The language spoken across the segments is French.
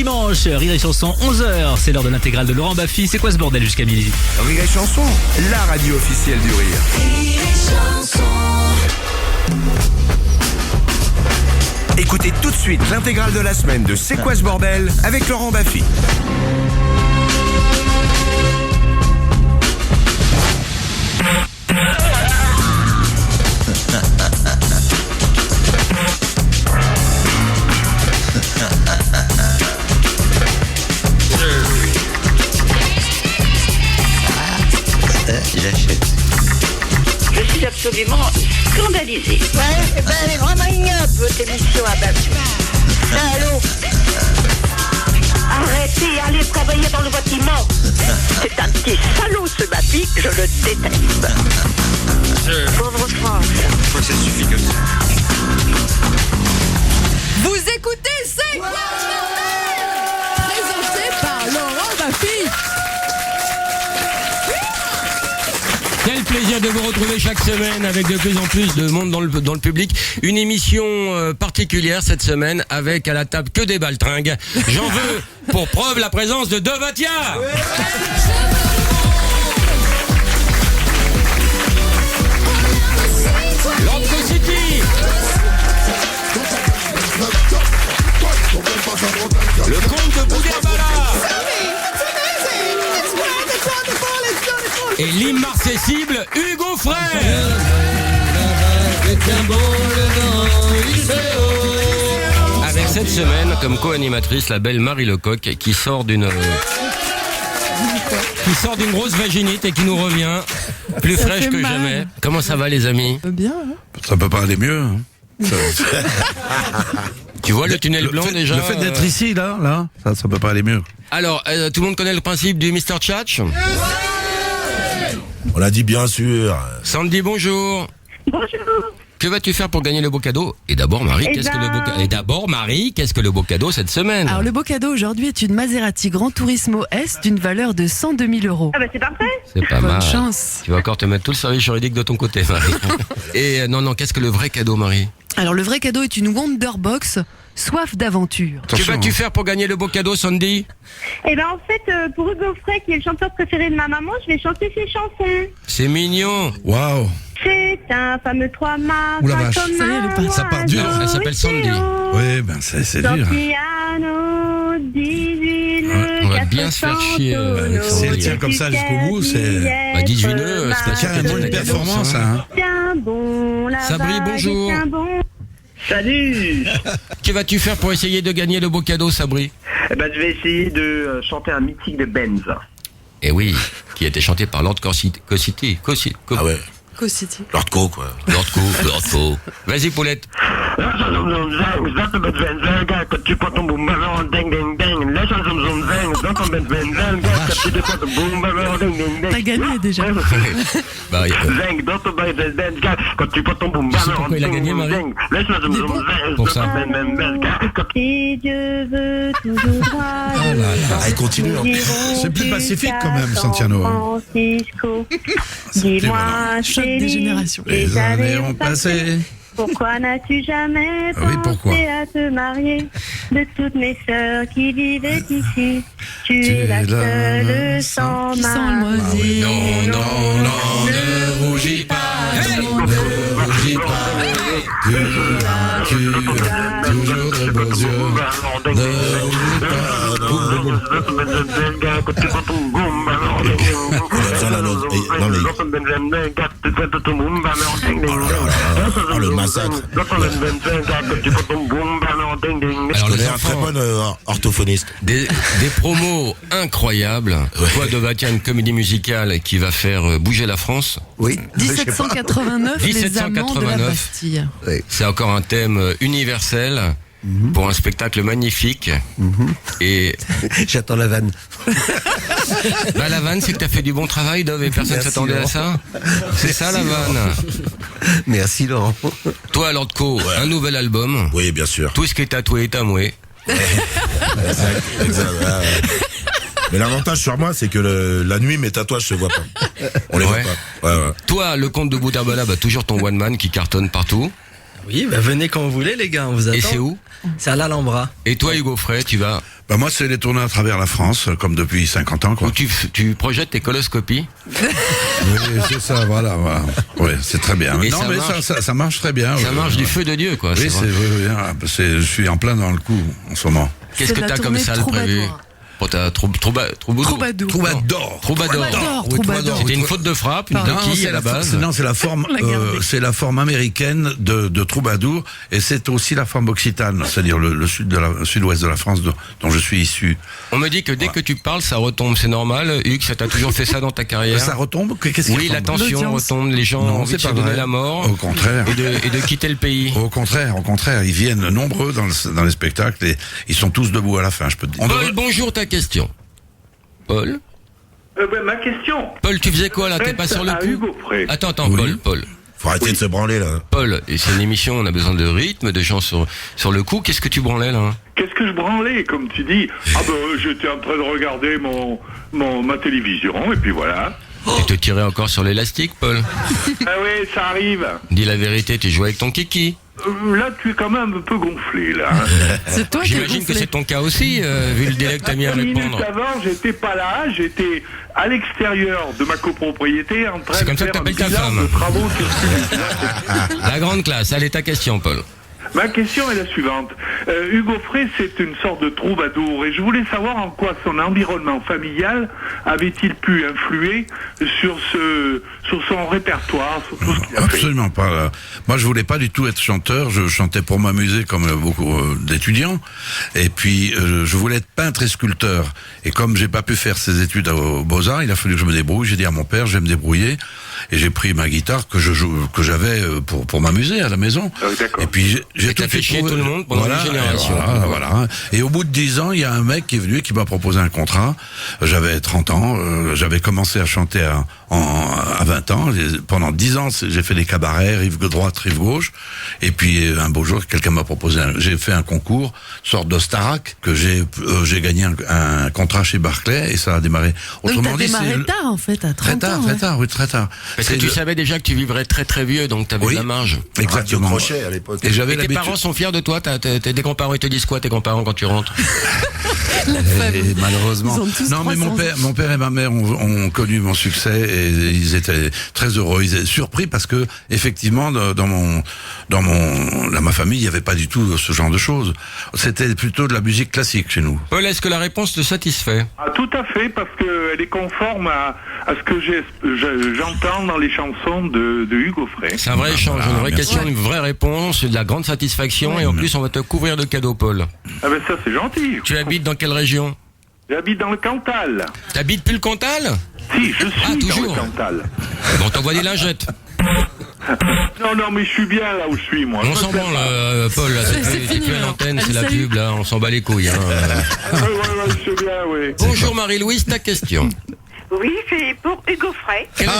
dimanche, Rire et Chanson, 11h, c'est l'heure de l'intégrale de Laurent Baffy. C'est quoi ce bordel jusqu'à midi? Rire et Chanson, la radio officielle du rire. Rire et Chanson. Écoutez tout de suite l'intégrale de la semaine de C'est quoi ce bordel avec Laurent Baffy. J'achète. Je suis absolument scandalisée. Ouais, ben elle est vraiment ignoble, votre émission à Baffy. Allô? Arrêtez, allez travailler dans le bâtiment. C'est un petit salaud ce Baffy, je le déteste. Pauvre France. Je crois que ça suffit comme ça. Vous écoutez C'est quoi ce bordel? Présenté par Laurent Baffy. Quel plaisir de vous retrouver chaque semaine avec de plus en plus de monde dans le public. Une émission particulière cette semaine avec à la table que des baltringues. J'en veux pour preuve la présence de Devatia. L'Orco City. Le comte de Bouguerbala. Et l'immarcessible Hugo Frey. Avec cette semaine comme co-animatrice la belle Marie Lecoq qui sort d'une grosse vaginite et qui nous revient plus Ça fraîche fait que mal. jamais. Comment ça va les amis? Bien, hein? Ça peut pas aller mieux. Hein. Tu vois le tunnel blanc déjà? Le fait d'être ici, là, ça peut pas aller mieux. Alors, tout le monde connaît le principe du Mr. Tchatch? On l'a dit bien sûr. Sandy, bonjour. Bonjour. Que vas-tu faire pour gagner le beau cadeau? Et d'abord Marie, qu'est-ce que le beau cadeau cette semaine? Alors le beau cadeau aujourd'hui est une Maserati Gran Turismo S d'une valeur de 102 000 euros. Ah bah c'est parfait. C'est pas Bonne mal. chance. Tu vas encore te mettre tout le service juridique de ton côté, Marie. Et non, qu'est-ce que le vrai cadeau, Marie? Alors le vrai cadeau est une Wonderbox soif d'aventure. Que vas-tu faire pour gagner le beau cadeau, Sandy? Eh ben en fait, pour Hugo Frey, qui est le chanteur préféré de ma maman, je vais chanter ses chansons. C'est mignon. Waouh. C'est un fameux trois mâts. Ouh la vache. Ça y est, elle est partie. Ça part dur. Alors, elle s'appelle Sandy. Oui, ben c'est Dans dur. piano, 18 nœuds, on va bien se faire chier, avec Si Sandy. elle tient comme ça jusqu'au bout, c'est 18 nœuds, c'est pas sûr carrément qu'elle une tienne la performance. cadence, Hein. Tiens bon, la Sabri, vague bonjour. est un bon. Salut. Que vas-tu faire pour essayer de gagner le beau cadeau, Sabri? Eh ben, je vais essayer de chanter un mythique de Benz. Eh oui, qui a été chanté par Lord City. Ah ouais. Co-City. Lord Co, quoi. Lord Co. Vas-y, Poulette. T'as gagné déjà. Bah, je sais pourquoi il a gagné, Marie. Pour ça. Si Dieu veut toujours droit. Oh là là. Allez, continue. C'est plus pacifique quand même, Santiano. Francisco. Dis-moi, Choc des générations. Les années ont passé. Pourquoi n'as-tu jamais Ah oui, pourquoi pensé à te marier? De toutes mes sœurs qui vivaient ici, tu es la seule sans Qui sent le ma. moisi. Non, ne rougis pas. Ne rougis pas. Tu as toujours de beaux yeux. Ne rougis Oh, le massacre. Alors, Je les connais un très enfants, bon orthophoniste. des promos incroyables. Toi, Devatia, une comédie musicale qui va faire bouger la France. Oui. 1789, les amants de la 1789. Bastille. C'est encore un thème universel pour un spectacle magnifique. Et J'attends la vanne. bah, la vanne, c'est que t'as fait du bon travail, Dove, et personne Merci, s'attendait à Laurent. ça. C'est ça la vanne. Merci Laurent. Toi, Lord Co, un nouvel album. Oui, bien sûr. Tout ce qui est tatoué est amoué. Exact, ouais. Mais l'avantage sur moi, c'est que la nuit, mes tatouages se voient pas. On les voit Ouais. pas. Ouais. Toi, le comte de Bouterbala, bah, toujours ton one man qui cartonne partout. Oui, bah venez quand vous voulez, les gars, on vous attend. Et c'est où? C'est à l'Alhambra. Et toi, Hugo Frey, tu vas Bah moi, c'est les tournées à travers la France, comme depuis 50 ans, quoi. où tu projettes tes coloscopies? Oui, c'est ça, voilà. Oui, c'est très bien. Et non, ça mais marche. ça marche très bien. Ça marche du feu de Dieu, quoi. Oui, vrai. je suis en plein dans le coup, en ce moment. Qu'est-ce que C'est la t'as comme tournée salle prévue? Troubadour. Oh, t'as Troubadour. C'était une faute de frappe, une coquille à la base. Non, c'est la forme, c'est la forme américaine de troubadour, et c'est aussi la forme occitane, c'est-à-dire le sud-ouest de la France dont je suis issu. On me dit que dès que tu parles, ça retombe. C'est normal, Hugues, ça t'a toujours fait ça dans ta carrière? Ça retombe? Qu'est-ce qui Oui, retombe? la tension retombe, les gens ont envie de se donner la mort. Au contraire. Et de quitter le pays. Au contraire, ils viennent nombreux dans les spectacles et ils sont tous debout à la fin, je peux te dire. Paul, bonjour, ta question. Paul? Ma question. Paul, tu faisais quoi là? T'es pas sur le à coup? Hugo Frey. Attends, Paul. Faut arrêter de se branler, là. Paul, et c'est une émission, on a besoin de rythme, de gens sur le coup. Qu'est-ce que tu branlais là? Qu'est-ce que je branlais, comme tu dis? J'étais en train de regarder ma télévision, et puis voilà. Tu te tirais encore sur l'élastique, Paul? Ah oui, ça arrive. Dis la vérité, tu jouais avec ton kiki? Là, tu es quand même un peu gonflé, là. C'est toi qui es J'imagine que gonflé. c'est ton cas aussi, vu le délai que t'as mis à 5 minutes répondre. avant, j'étais pas là, j'étais à l'extérieur de ma copropriété en train C'est de comme ça faire que un t'appelles ta bilan femme. de travaux sur celui-là. La grande classe. Allez, ta question, Paul. Ma question est la suivante. Hugo Frey, c'est une sorte de troubadour, et je voulais savoir en quoi son environnement familial avait-il pu influer sur son répertoire, sur tout ce qu'il a fait. Absolument pas. Moi, je voulais pas du tout être chanteur. Je chantais pour m'amuser, comme beaucoup d'étudiants. Et puis, je voulais être peintre et sculpteur. Et comme j'ai pas pu faire ces études aux Beaux-Arts, il a fallu que je me débrouille. J'ai dit à mon père, je vais me débrouiller. Et j'ai pris ma guitare que j'avais pour m'amuser à la maison. D'accord. Et puis j'ai t'as fait chier tout le monde pendant une génération. Voilà. Et au bout de 10 ans, il y a un mec qui est venu et qui m'a proposé un contrat. J'avais 30 ans. J'avais commencé à chanter à 20 ans. Pendant 10 ans, j'ai fait des cabarets, rive droite, rive gauche. Et puis un beau jour, quelqu'un m'a proposé. J'ai fait un concours, sorte de Starac, que j'ai gagné un contrat chez Barclay et ça a démarré. Donc t'as démarré tard en fait, à 30 ans. Très tard. Parce que tu savais déjà que tu vivrais très très vieux, donc t'avais de la marge. Exactement. Crochet à l'époque. Et j'avais tes l'habitude. parents sont fiers de toi? Tes grands-parents, ils te disent quoi, tes grands-parents, quand tu rentres? Et malheureusement. Ils ont tous Non, mais 300 mon père et ma mère ont connu mon succès et ils étaient très heureux. Ils étaient surpris parce que, effectivement, dans ma famille, il n'y avait pas du tout ce genre de choses. C'était plutôt de la musique classique chez nous. Paul, est-ce que la réponse te satisfait? Tout à fait, parce qu'elle est conforme à ce que j'entends dans les chansons de Hugo Frey. C'est un vrai échange, une vraie merci. question, une vraie réponse, de la grande satisfaction, et en plus on va te couvrir de cadeaux, Paul. Ah ben ça, c'est gentil. Tu habites dans quelle région? J'habite dans le Cantal. T'habites plus le Cantal? Si, je suis dans toujours. le Cantal. Bon, t'envoies des lingettes. Non, mais je suis bien là où je suis, moi. On s'en branle, Paul, là, C'est t'es fini, plus à là. l'antenne, c'est Allez, la salut. pub, là, on s'en bat les couilles. Hein. Ouais, je sais bien, oui. Bonjour Marie-Louise, ta question. Oui, c'est pour Hugo Frey. Quel âge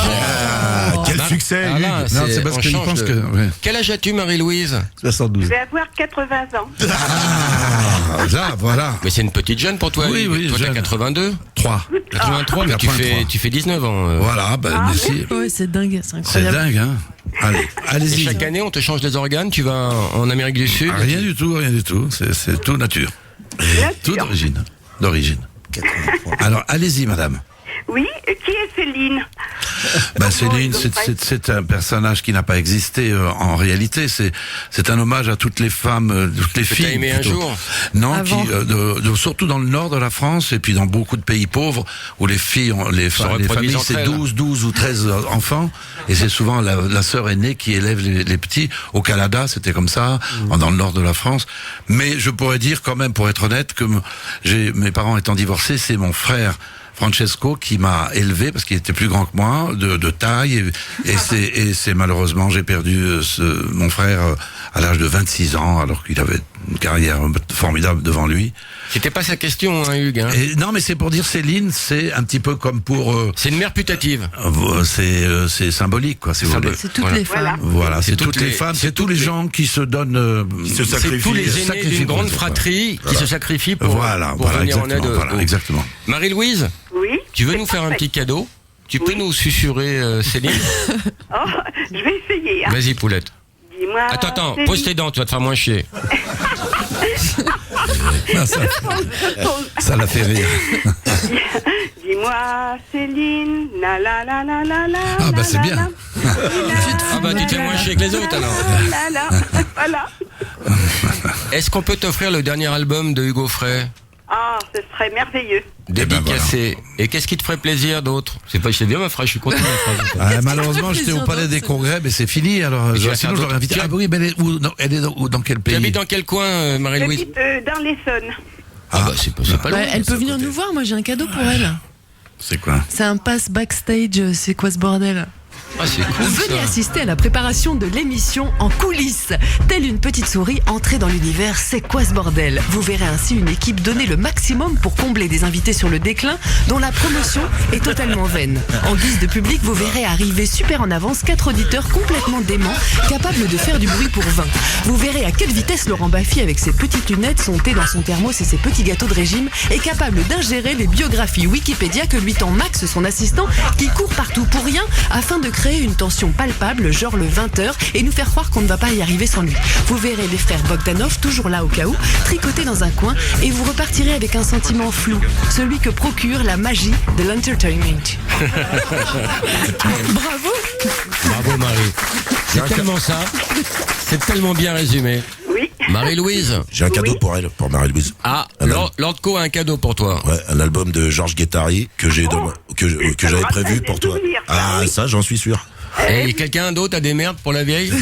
Quel succès, Ah là, Hugues. Non, c'est parce on qu'il change pense de- que... ouais. Quel âge as-tu, Marie-Louise? 72. Je vais avoir 80 ans. Ah, là, voilà. Mais c'est une petite jeune pour toi. Oui, Hugues. oui, Toi, t'as jeune. 82? 3. 83, mais 83. tu fais 19 ans. Voilà, merci. Ouais, c'est dingue, c'est C'est incroyable. dingue, hein. Allez, Et allez-y. chaque année, on te change des organes, tu vas en Amérique du Sud. Ah, rien du tout. C'est tout nature. Tout d'origine. Alors, allez-y, madame. Oui, qui est Céline? Céline, c'est un personnage qui n'a pas existé en réalité. C'est un hommage à toutes les femmes, toutes les Que filles. t'as aimé un plutôt. jour. Non, Avant. surtout dans le nord de la France et puis dans beaucoup de pays pauvres où les filles, les reproduisent familles, entre c'est elles. 12 ou 13 enfants et c'est souvent la sœur aînée qui élève les petits. Au Canada, c'était comme ça, dans le nord de la France. Mais je pourrais dire quand même, pour être honnête, que mes parents étant divorcés, c'est mon frère Francesco qui m'a élevé parce qu'il était plus grand que moi de taille et c'est malheureusement j'ai perdu mon frère à l'âge de 26 ans alors qu'il avait une carrière formidable devant lui. C'était pas sa question, hein, Hugues. Hein. Et non, mais c'est pour dire Céline, c'est un petit peu comme pour C'est une mère putative. c'est symbolique quoi, si vous voulez. C'est toutes les femmes. Voilà, c'est toutes les femmes, c'est tous les gens qui se donnent, Qui se C'est tous les aînés sacrifient d'une pour grande les autres, fratrie qui se sacrifient pour Voilà, venir en aide. exactement. Marie-Louise, Oui. tu veux c'est nous faire un parfait. petit cadeau? Tu peux nous susurrer Céline? Oh, je vais essayer. Hein. Vas-y, poulette. Dis-moi. Attends, pose tes dents, tu vas te faire moins chier. Ça l'a fait rire. Dis-moi, Céline, la la la la la la. Ah bah c'est bien. Ah bah tu te fais moins chier que les autres alors. Voilà. Est-ce qu'on peut t'offrir le dernier album de Hugo Frey? Ah, ce serait merveilleux. Dédicacé. Et qu'est-ce qui te ferait plaisir d'autre? C'est bien ma phrase, je suis content de ma phrase. Malheureusement, j'étais au Palais des Congrès, mais c'est fini. Alors, sinon, je l'aurais invité. Ah oui, mais elle est dans quel pays? Tu habites dans quel coin, Marie-Louise? J'habite dans l'Essonne. Ah bah c'est pas loin. Elle peut venir nous voir, moi j'ai un cadeau pour elle. C'est quoi? C'est un pass backstage, c'est quoi ce bordel? Ah, c'est cool. Venez assister à la préparation de l'émission en coulisses. Telle une petite souris entrée dans l'univers, c'est quoi ce bordel? Vous verrez ainsi une équipe donner le maximum pour combler des invités sur le déclin dont la promotion est totalement vaine. En guise de public, vous verrez arriver super en avance 4 auditeurs complètement déments, capables de faire du bruit pour 20. Vous verrez à quelle vitesse Laurent Baffy, avec ses petites lunettes, son thé dans son thermos et ses petits gâteaux de régime, est capable d'ingérer les biographies Wikipédia que lui tend Max, son assistant, qui court partout pour rien afin de créer une tension palpable, genre le 20h, et nous faire croire qu'on ne va pas y arriver sans lui. Vous verrez les frères Bogdanov, toujours là au cas où, tricotés dans un coin, et vous repartirez avec un sentiment flou, celui que procure la magie de l'entertainment. Bravo. Bravo Marie. C'est tellement ça. C'est tellement bien résumé. Oui. Marie-Louise. J'ai un cadeau pour elle, pour Marie-Louise. Ah, Lord Co a un cadeau pour toi. Ouais, un album de Georges Guettari que j'ai que j'avais prévu pour toi. Ah, ça, j'en suis sûr. Et quelqu'un d'autre a des merdes pour la vieille?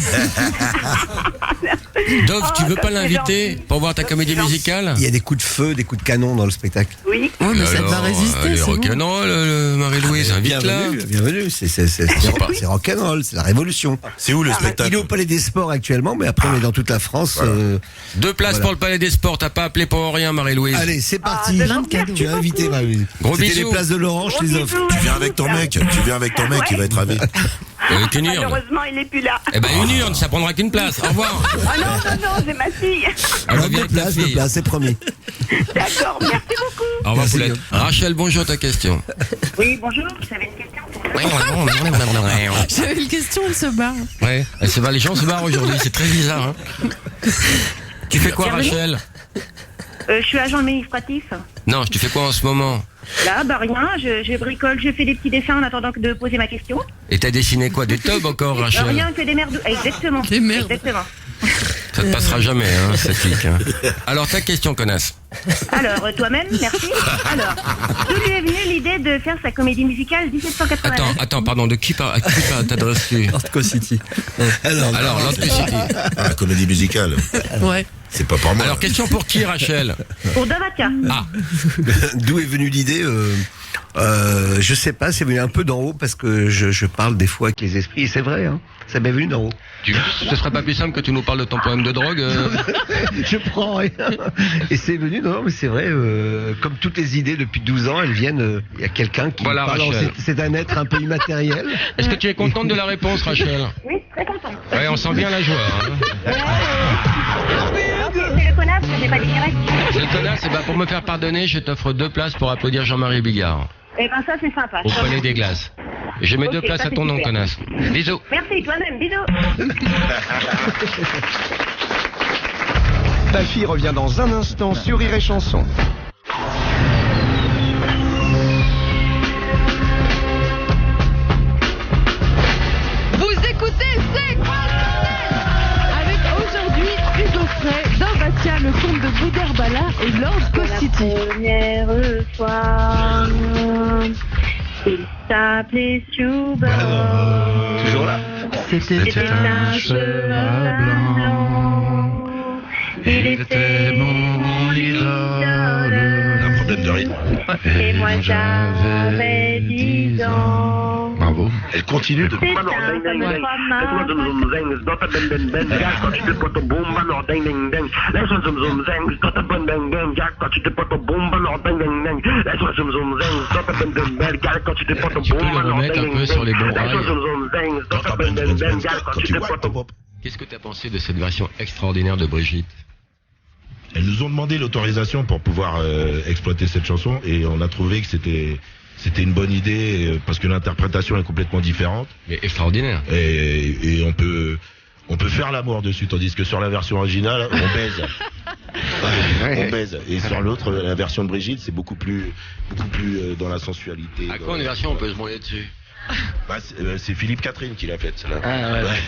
Dove, tu veux pas l'inviter pour voir ta comédie musicale? Il y a des coups de feu, des coups de canon dans le spectacle. Oui. Oh, mais ça va résister. Elle est c'est bon. rock'n'roll, Marie-Louise, invite-la. Bienvenue, c'est rock'n'roll, c'est la révolution. C'est où le spectacle? Il est au Palais des Sports actuellement, mais après on est dans toute la France. Voilà. 2 places pour le Palais des Sports, t'as pas appelé pour rien, Marie-Louise. Allez, c'est parti. Plein de cadeaux. Tu es invité, Marie-Louise. Gros C'était bisous. les places de Laurent, je les offre. Tu viens avec ton mec, il va être ravi. Avec une urne. Malheureusement, il est plus là. Eh ben une urne, ça prendra qu'une place. Au revoir. Ah non, c'est ma fille. Elle va bien avec la Deux fille. places, c'est promis. D'accord, merci beaucoup. Au revoir, Merci. Poulette. Rachel, bonjour, ta question. Oui, bonjour, j'avais une question pour vous. J'avais une question, elle se barre. Ouais, les gens se barrent aujourd'hui, c'est très bizarre. Hein. Tu fais quoi, Rachel? Je suis agent administratif. Non, tu fais quoi en ce moment? Là, bah rien, je bricole, je fais des petits dessins en attendant de poser ma question. Et t'as dessiné quoi? Des tubs encore, Rachel? Rien que des merdes. Exactement. Des merdes. Exactement. Ça te passera jamais, hein, cette clique. Hein. Alors, ta question, connasse. Alors, toi-même, merci. Alors, d'où lui est venue l'idée de faire sa comédie musicale 1789? Attends, pardon, à qui t'adresses-tu? Lord City. Alors, Lord City. La comédie musicale. Ouais. C'est pas pour moi. Alors, question pour qui, Rachel? Pour Dovaka. Ah, D'où est venue l'idée je sais pas, c'est venu un peu d'en haut parce que je parle des fois avec les esprits, et c'est vrai, hein, ça m'est venu d'en haut. ce serait pas plus simple que tu nous parles de ton problème de drogue Je prends rien. Et c'est venu, non, mais c'est vrai, comme toutes les idées depuis 12 ans, elles viennent, il y a quelqu'un qui Voilà, parle, Rachel. c'est un être un peu immatériel. Est-ce que tu es contente de la réponse, Rachel? Oui, très content. Ouais, on sent bien la joie. Hein. C'est le connasse, j'ai pas dit direct. C'est le connasse, et ben pour me faire pardonner, je t'offre 2 places pour applaudir Jean-Marie Bigard Eh ben ça, c'est sympa. au Palais des Glaces. Et je mets 2 Ok, places ça, à ton c'est nom, super. connasse. Bisous. Merci, toi-même, bisous. Ta fille revient dans un instant sur Rire et Chanson. Vous écoutez C'est quoi avec aujourd'hui Hugo Frey, Dambatia, le comte de Boudherbala et Lord City. Première fois, il s'appelait Suba. Toujours là. C'était un cheval blanc. Il était mon idole. Un problème de rythme. Et moi j'avais 10 ans. Bravo. Elle continue de... C'est un comme Tu peux le remettre un peu sur les bons rails. Qu'est-ce que tu as pensé de cette version extraordinaire de Brigitte? Elles nous ont demandé l'autorisation pour pouvoir exploiter cette chanson et on a trouvé que c'était une bonne idée parce que l'interprétation est complètement différente. Mais extraordinaire. Et on peut faire l'amour dessus, tandis que sur la version originale, on baise. On baise. Et sur l'autre, la version de Brigitte, c'est beaucoup plus dans la sensualité. À quoi une version on peut se branler dessus? Bah, c'est Philippe Catherine qui l'a faite, celle-là. Ah, ouais.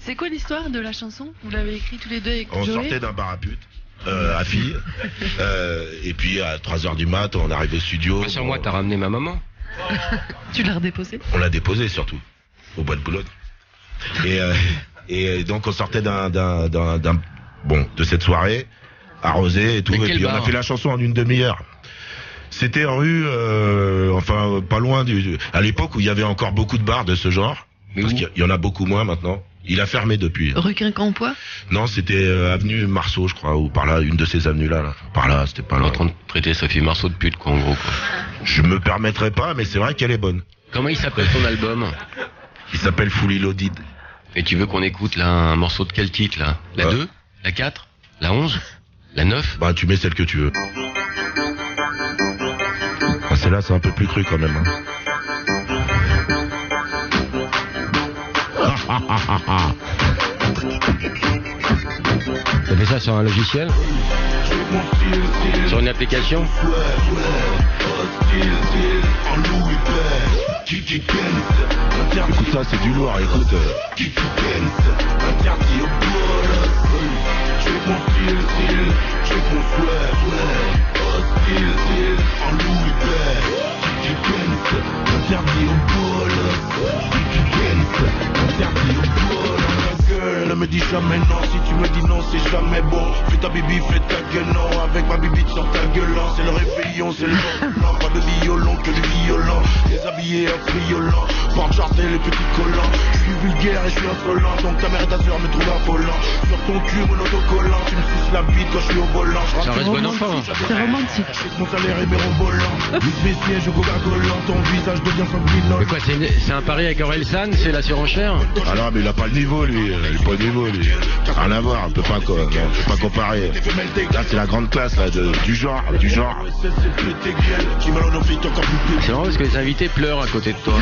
C'est quoi l'histoire de la chanson? Vous l'avez écrit tous les deux avec On Joey? sortait d'un bar à pute. À filles. Et puis à 3h du mat, on arrive au studio. Sur moi, t'as ramené ma maman. Tu l'as redéposé? On l'a déposé surtout, au bois de Boulogne. Et donc on sortait de cette soirée, arrosé et tout, et puis on a fait la chanson en une demi-heure. C'était rue, pas loin à l'époque où il y avait encore beaucoup de bars de ce genre, parce qu'il y en a beaucoup moins maintenant. Il a fermé depuis. Rue Quincampoix? Non, c'était avenue Marceau, je crois, ou par là, une de ces avenues-là. Là. Par là, c'était pas là. En train de traiter Sophie Marceau de pute, quoi, en gros. Quoi. Je me permettrai pas, mais c'est vrai qu'elle est bonne. Comment il s'appelle ton album? Il s'appelle Fully Loaded. Et tu veux qu'on écoute là un morceau de quel titre là? La 2? La 4? La 11? La 9? Bah, tu mets celle que tu veux. Ah, celle-là, c'est un peu plus cru quand même. Hein. T'as fait ça sur un logiciel? Sur une application? Écoute ça, c'est du lourd, écoute. Ne me dis jamais non, si tu me dis non c'est jamais bon. Fais ta bibi, fais ta gueule non. Avec ma bibi sors ta gueule. C'est le réveillon, c'est le blanc. Pas de violon que du violent. Déshabillé, friolant. Porte-charté, les petits collants. Je suis vulgaire et je suis insolent. Donc ta mère et ta soeur me trouvent affolant. Sur ton cul, mon autocollant. Tu me suces la bite quand je suis au volant. Ça reste bon enfant. C'est romantique. Mon salaire est mirobolant. Vite mes sièges, Coca-Cola. Ton visage devient sanguinolent. Mais quoi, c'est un pari avec Aurel San? C'est la surenchère? Ah non, mais il a pas le niveau, lui. Il a pas le niveau, lui. Rien à voir, on peut pas comparer. Là, c'est la grande classe, là, du genre. C'est marrant parce que les invités pleurent à côté de toi.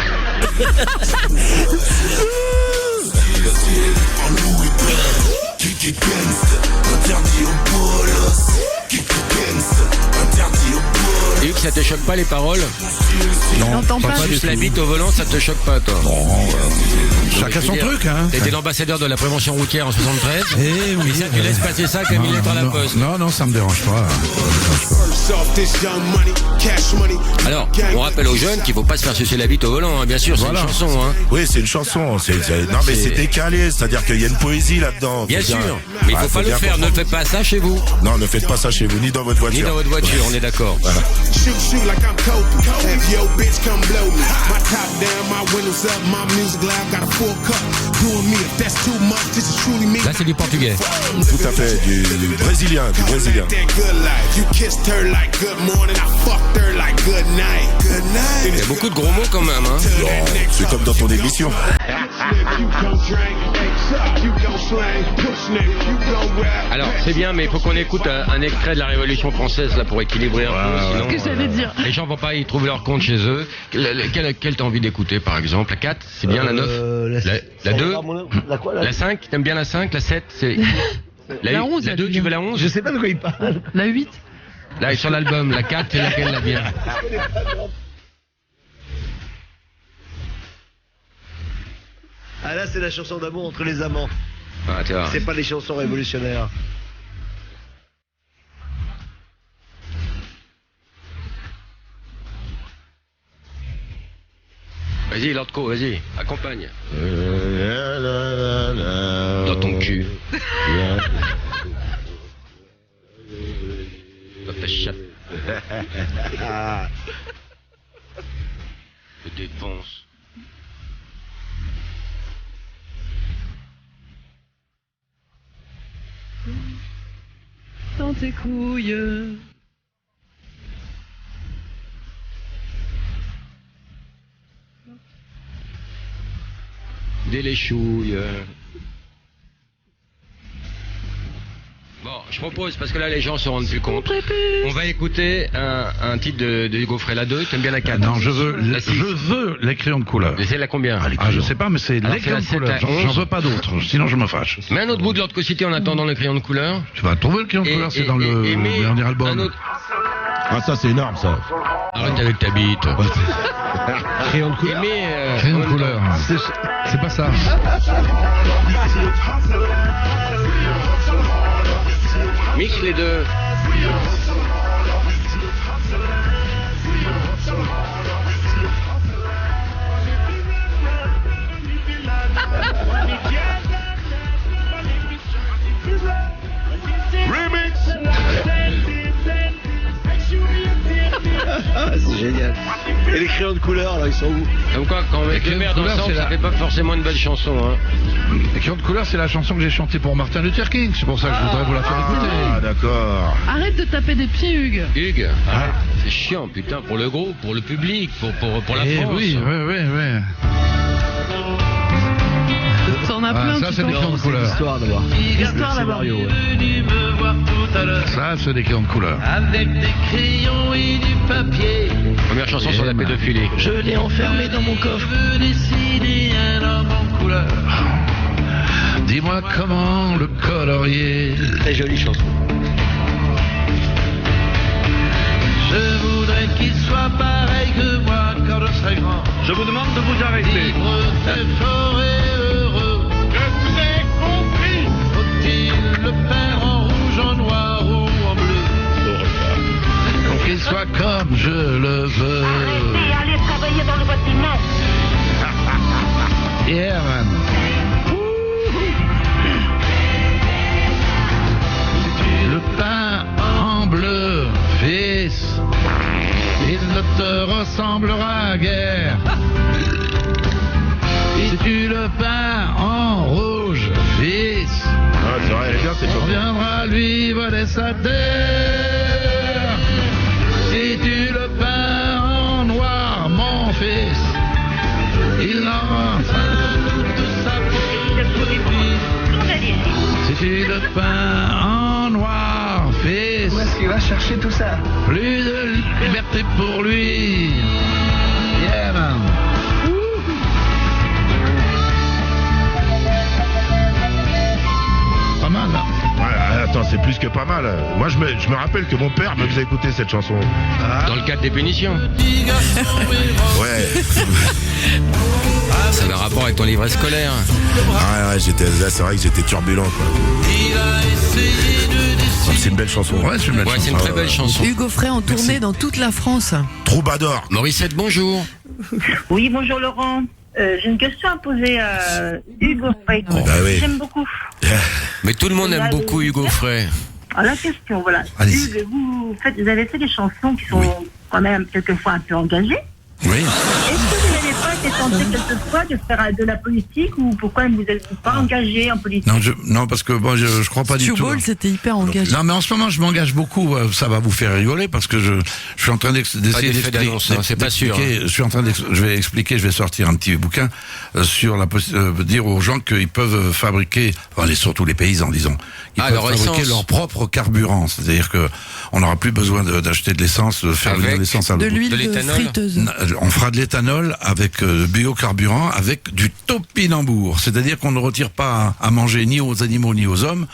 Et vu que ça te choque pas les paroles? Non, t'entends pas juste la bite au volant, ça te choque pas, toi? Chacun son truc, hein. T'as été l'ambassadeur de la prévention routière en 73. Et oui, ça, tu laisses passer ça comme une lettre à la poste. Non, ça me dérange pas. Alors, on rappelle aux jeunes qu'il faut pas se faire sucer la bite au volant, hein. Bien sûr, c'est une chanson, hein. Oui, c'est une chanson. Non, mais c'est décalé, c'est-à-dire qu'il y a une poésie là-dedans. Bien sûr, mais il faut pas le faire. Ne faites pas ça chez vous. Non, ne faites pas ça chez vous, ni dans votre voiture. Ni dans votre voiture, on est d'accord. Voilà. Shoot like I'm Kobe. Have your bitch come blow me. My top down, my windows up, my music loud, got a full cup. Doing me, if that's too much, this is truly me. Là, c'est du portugais. Tout à fait, du brésilien, You kissed her like good morning, I fucked her like good night. Good night. Il y a beaucoup de gros mots quand même, hein. C'est comme dans ton émission. Alors, c'est bien, mais il faut qu'on écoute un extrait de la Révolution française là pour équilibrer un peu. Sinon, C'est ce que j'allais dire. les gens vont pas y trouver leur compte chez eux. Quelle t'as envie d'écouter, par exemple? La 4, c'est bien, la 9? La 2? La 5, t'aimes bien la 5? La 7, c'est... La 11, la 2, tu veux la 11? Je sais pas de quoi il parle. La 8? Là, sur l'album, la 4, c'est laquelle la bien? Ah là, c'est la chanson d'amour entre les amants. Ah, tu vois. C'est pas les chansons révolutionnaires. Vas-y, Lordco, vas-y, accompagne. Dans ton cul. Dans ta chatte. Je défonce. Dans tes couilles. Des léchouilles. Bon, Je propose, parce que là les gens se rendent plus compte, on va écouter un titre de Hugo Frey, la 2, t'aimes bien la 4? Non, je veux les crayons de couleur. Mais c'est la combien? Je sais pas, mais c'est les crayons de couleur. J'en veux pas d'autres, sinon je me fâche. Mais un autre bout de l'autre cité en attendant le crayon de couleur. Tu vas trouver le crayon de couleur, c'est dans le dernier album. Ah, ça, c'est énorme, ça. Arrête avec ta bite. Crayon de couleur. Crayon de couleur. C'est pas ça. Mixe les deux. C'est génial. Et les crayons de couleur, là, ils sont où? Comme quoi, quand on met deux merdes ensemble, ça fait pas forcément une belle chanson. Hein. Les crayons de couleur, c'est la chanson que j'ai chantée pour Martin Luther King. C'est pour ça que je voudrais vous la faire écouter. Ah, d'accord. Arrête de taper des pieds, Hugues. Hugues, c'est chiant, putain, pour le groupe, pour le public, pour la France. Oui. T'en as plein, ça, c'est des crayons de couleur. L'histoire d'abord. L'histoire d'abord. Ça, c'est des crayons de couleur. Avec des crayons et du papier. Première chanson sur la pédophilie. Je l'ai enfermé dans mon coffre. Je veux dessiner un homme en couleur. Dis-moi comment le colorier. Très jolie chanson. Je voudrais qu'il soit pareil que moi quand je serai grand. Je vous demande de vous arrêter. Libre, très fort et heureux. Je vous ai compris. Faut-il le peindre en rouge, en noir ou en bleu? Pour qu'il soit comme je le veux. Arrêtez, allez travailler dans le bâtiment. Yeah, man. Le peint en bleu, fils, il ne te ressemblera guère. Si tu le peins en rouge, fils, Ah, c'est vrai, elle est bien, cette on chanson. viendra lui voler sa terre. Si tu le peins en noir, mon fils, il n'en de sa Si tu le peins en noir, fils, Où est-ce qu'il va chercher tout ça? plus de liberté pour lui. Yeah, man. Pas mal, là. Ouais, attends, c'est plus que pas mal. Moi, je me rappelle que mon père me faisait écouter cette chanson. Dans le cadre des punitions. Ouais. Ça a un rapport avec ton livret scolaire. Ouais, là, c'est vrai que j'étais turbulent, quoi. C'est une belle chanson. Ouais, c'est une belle Ouais, c'est une très belle chanson. Hugo Frey en tournée dans toute la France. Troubadour. Morissette, bonjour. Oui, bonjour Laurent. J'ai une question à poser à Hugo Frey. Bah oui. J'aime beaucoup. Mais tout le monde aime beaucoup Hugo Frey. Alors la question, voilà. Allez-y. Hugues, vous avez fait des chansons qui sont quand même quelquefois un peu engagées. Oui. Est-ce que vous n'avez pas été tenté quelquefois de faire de la politique ou pourquoi vous n'êtes pas engagé en politique? Non, parce que bon, je crois pas du tout. Ball, c'était hyper engagé. Non, mais en ce moment, je m'engage beaucoup. Ça va vous faire rigoler parce que je suis en train d'essayer d'effet d'annonce, hein, c'est pas sûr. Je suis en train je vais expliquer, je vais sortir un petit bouquin sur dire aux gens qu'ils peuvent fabriquer, surtout les paysans, disons, ils peuvent fabriquer leur propre carburant. C'est-à-dire que on n'aura plus besoin d'acheter de l'essence, de faire venir l'essence à de l'autre. l'huile de friteuse. On fera de l'éthanol avec biocarburant, avec du topinambour. C'est-à-dire qu'on ne retire pas à manger ni aux animaux ni aux hommes.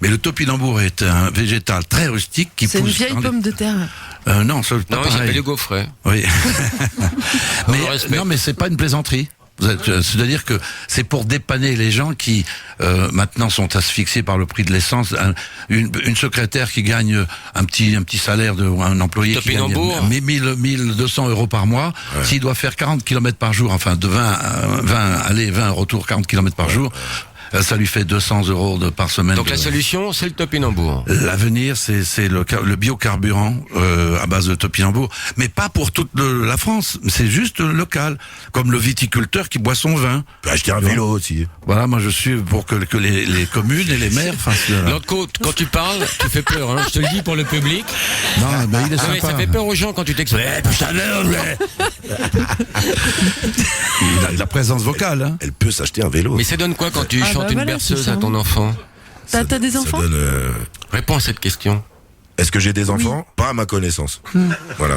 Mais le topinambour est un végétal très rustique qui pousse. C'est une vieille pomme de terre. Non, c'est pas pareil. Il s'appelle Hugo Frey. Oui. mais c'est pas une plaisanterie. C'est-à-dire que c'est pour dépanner les gens qui maintenant sont asphyxiés par le prix de l'essence. Une secrétaire qui gagne un petit salaire un employé qui gagne 1200 euros par mois, s'il doit faire 40 km par jour, enfin de 20 retour 40 km par jour, ça lui fait 200 euros par semaine. Donc la solution, c'est le topinambour. L'avenir, c'est le biocarburant à base de topinambour, mais pas pour toute la France. C'est juste local, comme le viticulteur qui boit son vin. Tu peux acheter un vélo aussi. Voilà, moi je suis pour que les communes et les maires fassent. Quand tu parles, tu fais peur. Hein. Je te le dis pour le public. Non, mais il est sympa. Mais ça fait peur aux gens quand tu t'exprimes. Il a la présence vocale. Hein. Elle peut s'acheter un vélo. Mais ça donne quoi quand tu chantes une berceuse à ton enfant? T'as des enfants? Réponds à cette question. Est-ce que j'ai des enfants? Pas à ma connaissance. Voilà.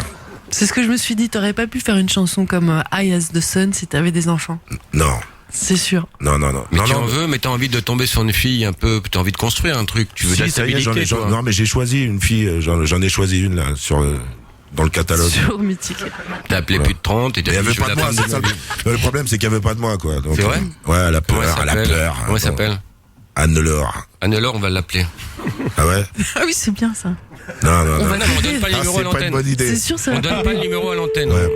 C'est ce que je me suis dit, t'aurais pas pu faire une chanson comme High as the Sun si t'avais des enfants? Non. C'est sûr. Non. Mais tu en veux, mais t'as envie de tomber sur une fille un peu, t'as envie de construire un truc, tu veux de la stabilité, toi. Non, mais j'ai choisi une fille, j'en ai choisi une là, dans le catalogue. Sur Mythique. T'as appelé plus de 30 et t'as elle veut dit, pas de moi, c'est ça. Le problème, c'est qu'elle veut pas de moi, quoi. Donc, c'est vrai? Ouais, elle a peur, Comment elle s'appelle? Anne-Laure. Anne-Laure, on va l'appeler. Ah ouais? Ah oui, c'est bien ça. Non. On donne pas le numéro à l'antenne. C'est pas une bonne idée. C'est sûr, ça. On donne pas le numéro à l'antenne. Ouais.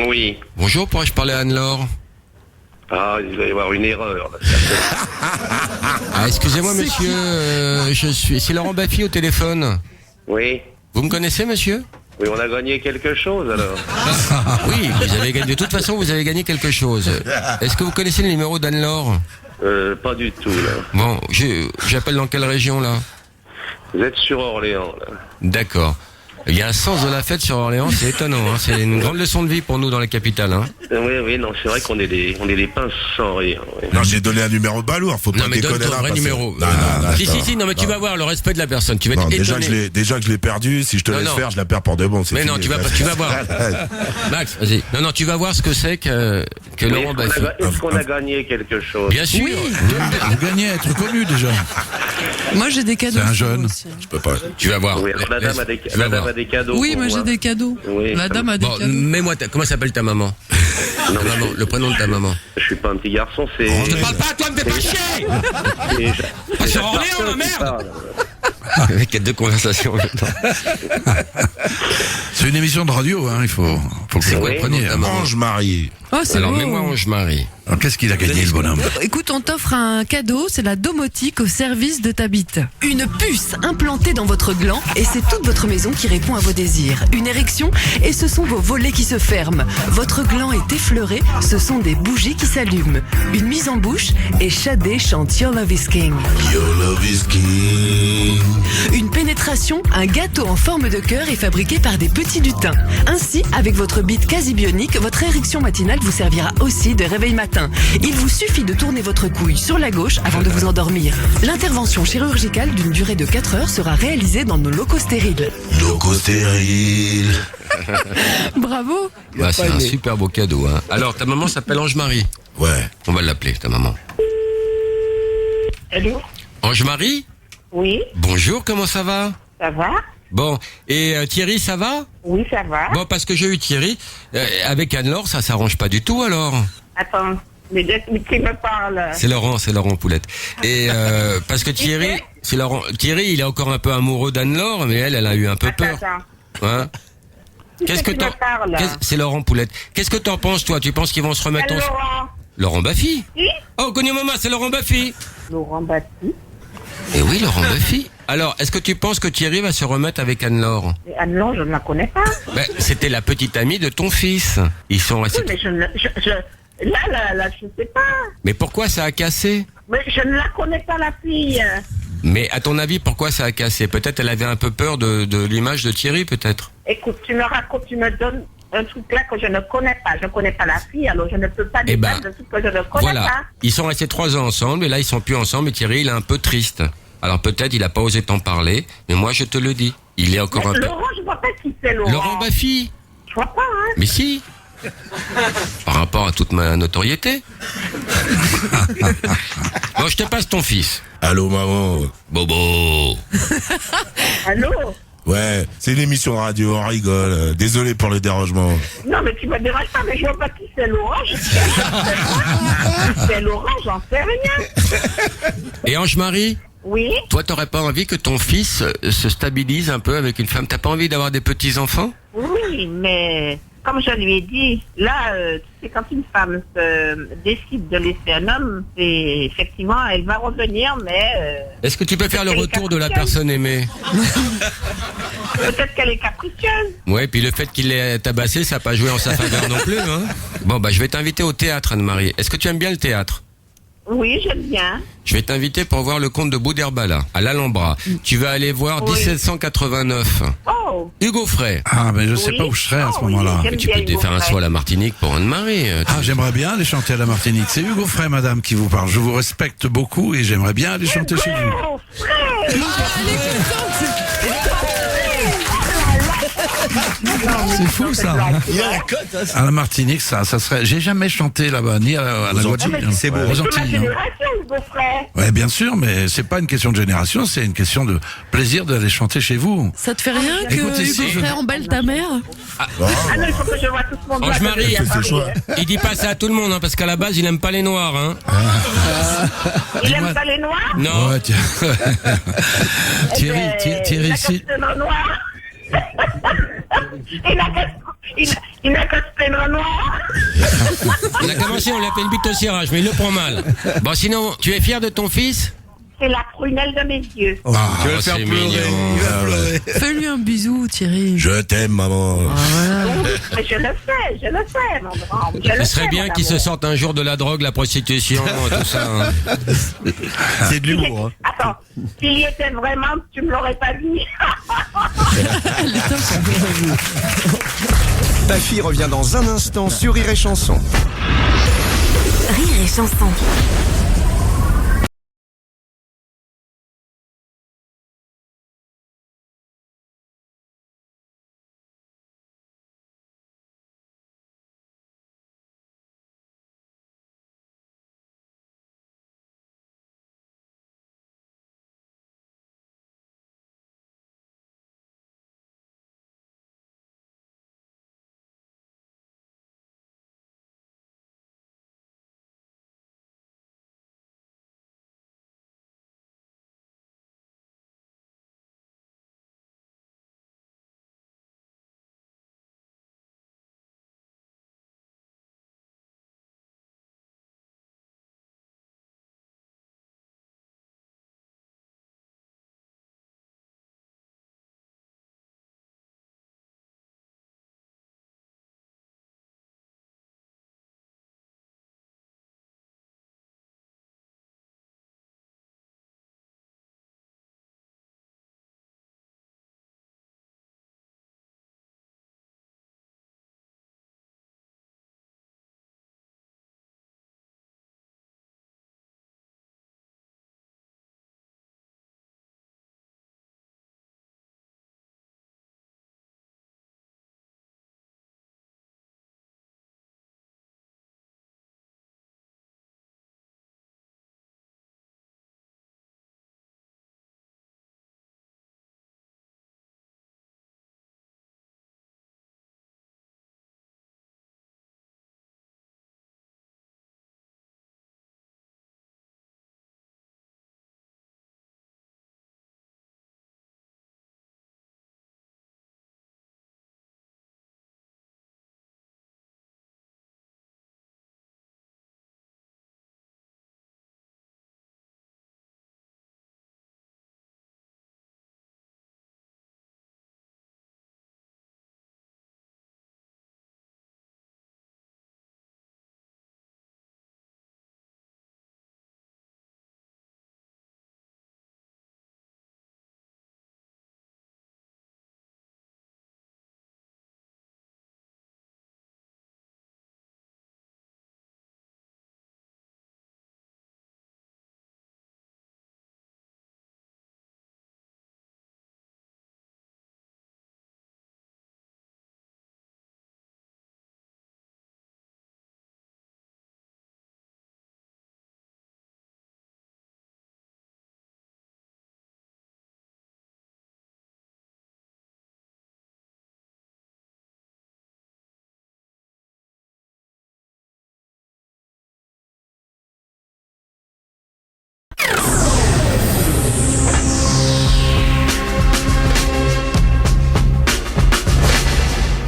Oui. Bonjour, pourrais-je parler à Anne-Laure? Ah, il va y avoir une erreur. Ah, excusez-moi, monsieur, c'est Laurent Baffy au téléphone. Oui. Vous me connaissez, monsieur? Oui, on a gagné quelque chose, alors. Oui, vous avez gagné. De toute façon, vous avez gagné quelque chose. Est-ce que vous connaissez le numéro d'Anne-Laure? Pas du tout, là. Bon, j'appelle dans quelle région, là? Vous êtes sur Orléans, là. D'accord. Il y a un sens de la fête sur Orléans, c'est étonnant, hein. C'est une grande leçon de vie pour nous dans la capitale, hein. Oui, non, c'est vrai qu'on est des pinces sans rire. Oui. Non, j'ai donné un numéro balourd, faut pas déconner là. Non, mais donne ton vrai numéro. Si, non, mais tu vas voir le respect de la personne, tu vas être étonné. Déjà que je l'ai perdu, si je te laisse faire, je la perds pour de bon. Mais non, tu vas voir. Max, vas-y. Non, tu vas voir ce que c'est que Laurent Baffy. Est-ce qu'on a gagné quelque chose? Bien sûr. Oui. Vous gagnez à être connu, déjà. Moi, j'ai des cadeaux. C'est un jeune. Je peux pas. Tu vas voir. Oui, la dame a des cadeaux. Oui, moi j'ai des cadeaux. Oui, la dame a des cadeaux. Mets-moi comment s'appelle ta maman? Maman, le prénom de ta maman. Je suis pas un petit garçon, c'est... Je te parle pas à toi, me fais pas chier! Pas sur Orléans, ma merde! Avec deux conversations en même temps. C'est une émission de radio, hein, il faut que vous compreniez. Ange-Marie. Oh, c'est alors, beau. mets-moi Ange-Marie. Alors, qu'est-ce qu'il a gagné, le bonhomme? Écoute, on t'offre un cadeau, c'est la domotique au service de ta bite. Une puce implantée dans votre gland et c'est toute votre maison qui répond à vos désirs. Une érection et ce sont vos volets qui se ferment. Votre gland est effleuré, ce sont des bougies qui s'allument. Une mise en bouche et Shadé chante Your Love is King. Your love is king. Une pénétration, un gâteau en forme de cœur est fabriqué par des petits lutins. Ainsi, avec votre bite quasi bionique, votre érection matinale vous servira aussi de réveil matin. Il vous suffit de tourner votre couille sur la gauche avant de vous endormir. L'intervention chirurgicale d'une durée de 4 heures sera réalisée dans nos locaux stériles. Locaux stériles. Bravo. Bah, c'est un super beau cadeau, hein. Alors, ta maman s'appelle Ange-Marie? Ouais. On va l'appeler, ta maman. Allô? Ange-Marie? Oui. Bonjour, comment ça va? Ça va? Bon, et Thierry, ça va? Oui, ça va. Bon, parce que j'ai eu Thierry, avec Anne-Laure, ça s'arrange pas du tout, alors? Attends, mais qui me parle? C'est Laurent Poulette. Et parce que Thierry, Thierry, il est encore un peu amoureux d'Anne-Laure, mais elle a eu un peu peur. Hein? Qu'est-ce que t'en... C'est Laurent Poulette. Qu'est-ce que t'en penses, toi? Tu penses qu'ils vont se remettre Laurent Baffy? Oui. Oh, connu maman, c'est Laurent Baffy. Laurent Baffy? Eh oui, Laurent Baffy. Alors, est-ce que tu penses que Thierry va se remettre avec Anne-Laure? Anne-Laure, je ne la connais pas. Ben, c'était la petite amie de ton fils. Ils sont restés... Oui, mais là, je sais pas. Mais pourquoi ça a cassé? Mais je ne la connais pas, la fille. Mais à ton avis, pourquoi ça a cassé? Peut-être elle avait un peu peur de l'image de Thierry, peut-être. Écoute, tu me donnes un truc là que je ne connais pas. Je ne connais pas la fille, alors je ne peux pas dire de trucs que je ne connais pas. Ils sont restés 3 ans ensemble, et là, ils sont plus ensemble, et Thierry, il est un peu triste. Alors peut-être il a pas osé t'en parler, mais moi je te le dis. Il est encore un peu... Laurent, je vois pas qui c'est Laurent. Laurent Baffy. Je vois pas, hein. Mais si. Par rapport à toute ma notoriété. Bon, je te passe ton fils. Allô, maman. Bobo. Allô? Ouais, c'est une émission de radio, on rigole. Désolé pour le dérangement. Non, mais tu me déranges pas, mais je vois pas qui c'est Laurent. C'est Laurent, j'en sais rien. Et Ange-Marie? Oui. Toi, t'aurais pas envie que ton fils se stabilise un peu avec une femme? T'as pas envie d'avoir des petits-enfants? Oui, mais comme je lui ai dit, là, tu sais, quand une femme décide de laisser un homme, c'est effectivement, elle va revenir, mais... Est-ce que tu peux faire le retour de la personne aimée? Peut-être qu'elle est capricieuse. Ouais, puis le fait qu'il l'ait tabassé, ça n'a pas joué en sa faveur non plus, hein. Bon, bah, je vais t'inviter au théâtre, Anne-Marie. Est-ce que tu aimes bien le théâtre? Oui, j'aime bien. Je vais t'inviter pour voir le conte de Boudherbala, à l'Alhambra. Tu vas aller voir 1789. Oh, Hugo Frey. Ah, mais je sais pas où je serais à ce moment-là. Mais tu peux te faire un saut à la Martinique pour Anne-Marie. Ah, j'aimerais bien aller chanter à la Martinique. C'est Hugo Frey, madame, qui vous parle. Je vous respecte beaucoup et j'aimerais bien aller chanter chez vous. C'est fou ça. Il a la cote. Hein, à la Martinique, ça serait. J'ai jamais chanté là-bas, ni à la Guadeloupe. C'est beau. Aux Antilles. Ouais, bien sûr, mais c'est pas une question de génération, c'est une question de plaisir d'aller chanter chez vous. Ça te fait rien que Écoutez, Hugo Frey emballe ta mère? Ah non, il faut que je vois tout ce monde. Ange-Marie, il dit pas ça à tout le monde, hein, parce qu'à la base, il aime pas les noirs. Hein. Il aime pas les noirs? Non. Ouais, Thierry, si... Il n'a qu'à se plaindre noir. Il a commencé, on l'appelle bite au cirage, mais il le prend mal. Bon, sinon, tu es fier de ton fils? C'est la prunelle de mes yeux. Tu vas le faire pleurer. Il va pleurer. Fais-lui un bisou, Thierry. Je t'aime, maman. Mais je le fais, mon grand. Ce serait bien qu'il se sorte un jour de la drogue, la prostitution, tout ça. Hein. C'est de l'humour. Hein. Attends, s'il y était vraiment, tu me l'aurais pas dit. Ta fille revient dans un instant sur Rire et Chanson. Rire et Chanson.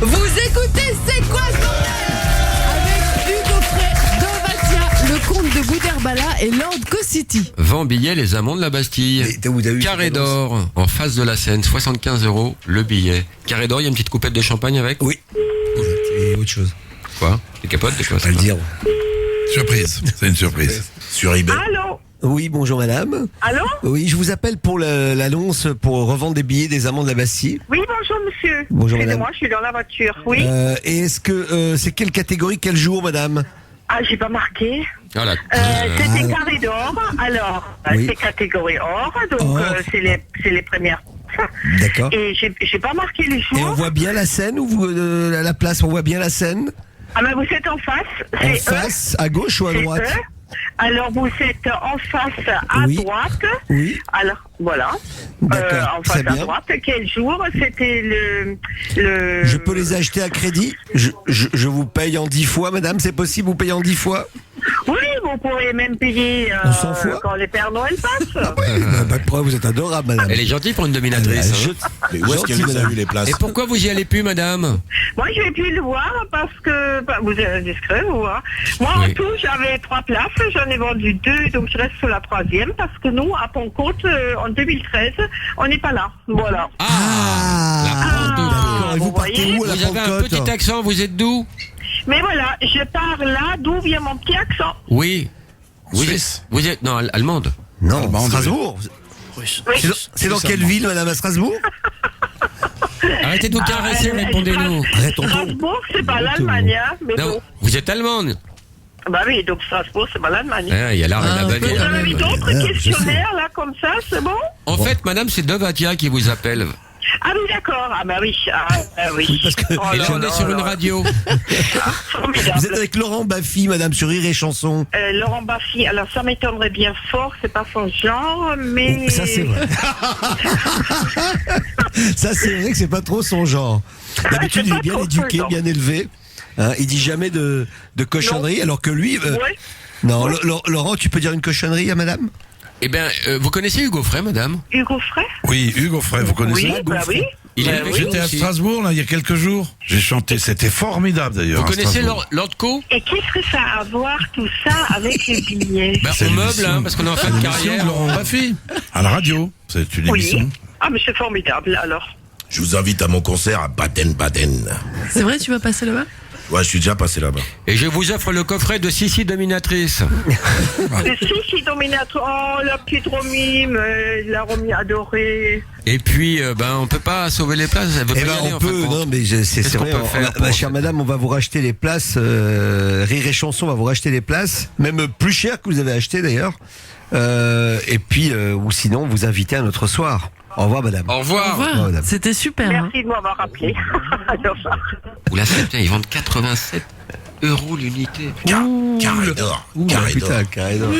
Vous écoutez C'est quoi ce bordel avec Hugo Frey, Dovatia, le comte de Boudherbala et Lord Cosity. Vambillet, les amants de la Bastille. Carré d'or, en face de la Seine, 75 € le billet. Carré d'or, il y a une petite coupette de champagne avec? Oui. Et autre chose. Quoi? Des capotes, des choses? Pas le dire. Surprise, c'est une surprise. Sur eBay. Allô? Oui, bonjour madame. Allô? Oui, je vous appelle pour l'annonce pour revendre des billets des Amants de la Bastille. Oui, bonjour monsieur. Bonjour, madame. Excusez-moi, je suis dans la voiture. Oui. Et est-ce que c'est quelle catégorie, quel jour, madame? Ah, j'ai pas marqué. Voilà. C'était carré d'or. Alors, Oui. c'est catégorie or. Donc, Or. c'est les premières. D'accord. Et j'ai pas marqué les jours. Et on voit bien la scène ou la place, on voit bien la scène? Ah, mais vous êtes en face. En C'est face, à gauche ou à C'est droite? eux. Alors, vous êtes en face à Oui. droite. Oui. Alors, voilà. D'accord, En face très à bien. droite. Quel jour? C'était le... Je peux les acheter à crédit? Je vous paye en 10 fois, madame, c'est possible, vous payez en 10 fois? Oui, vous pourriez même payer On s'en fout. quand les Pères Noël passent. Pas de problème, vous êtes adorable, madame. Elle est gentille pour une dominatrice. Mais où est-ce qu'elle les a eu les places? Et pourquoi vous y allez plus, madame? Moi, je vais plus le voir parce que vous êtes discret, vous. Hein. Moi, en Oui. tout, j'avais 3 places. J'en ai vendu 2, donc je reste sur la 3e parce que nous, à Pentecôte, en 2013, on n'est pas là. Voilà. D'accord, et vous partez où à la Vous avez un Pentecôte? petit accent, vous êtes d'où? Mais voilà, je pars là d'où vient mon petit accent. Oui. Suisse. Vous êtes non, allemande. Non, Allemande, Strasbourg. C'est dans quelle ville, madame, à Strasbourg? Arrêtez de vous caresser, répondez-nous. Strasbourg, c'est pas l'Allemagne, hein, mais Non, bon. vous êtes allemande. Bah oui, donc Strasbourg, c'est pas l'Allemagne. Ah, il y a là la Vous Bavière. avez d'autres questionnaires, là, comme ça, c'est bon? En fait, madame, c'est Dovatia qui vous appelle. Ah oui, d'accord. Ah bah oui. Oui. Parce que Oh Et là là, on là est sur là. une radio. Formidable. vous êtes avec Laurent Baffy, madame, sur Rire et Chanson. Laurent Baffy, alors ça m'étonnerait bien fort, c'est pas son genre, mais... Ça, c'est vrai. Ça, c'est vrai que c'est pas trop son genre. D'habitude, c'est il pas est bien trop son éduqué, genre. bien élevé. Hein, il dit jamais de cochonnerie, alors que lui... Ouais. Non, Laurent, tu peux dire une cochonnerie à madame? Eh bien, vous connaissez Hugo Frey, madame? Hugo Frey? Oui, Hugo Frey, vous connaissez? Oui, bah oui. Il est Bah avec oui. nous J'étais à aussi. Strasbourg, là, il y a quelques jours. J'ai chanté, c'était formidable d'ailleurs. Vous à connaissez Strasbourg. Lord Co? Et qu'est-ce que ça a à voir tout ça avec les billets? Ben, C'est on meuble, l'émission. hein, parce qu'on est en fin de L'émission carrière. Laurent Baffy, à la radio. C'est une Oui. émission. Ah, mais c'est formidable, alors. Je vous invite à mon concert à Baden-Baden. C'est vrai, tu vas passer là-bas? Ouais, je suis déjà passé là-bas. Et je vous offre le coffret de Sissi Dominatrice. Le Sissi Dominator, oh, la petite Romy, la Romy adorée. Et puis, on peut pas sauver les places. Elle veut Eh pas y ben aller, on en fin de peut, compte. non mais c'est Qu'est-ce qu'on vrai, peut faire ma pour- chère madame, on va vous racheter les places, Rire et Chanson va vous racheter les places, même plus cher que vous avez acheté d'ailleurs, et puis, ou sinon vous inviter à notre soir. Au revoir madame. Au revoir. Au revoir. madame. C'était super. hein. Merci de m'avoir rappelé. Alors, Vous la savez, ils vendent 87 € l'unité. Carré d'or. Ouh, Carré d'or. putain, carré d'or.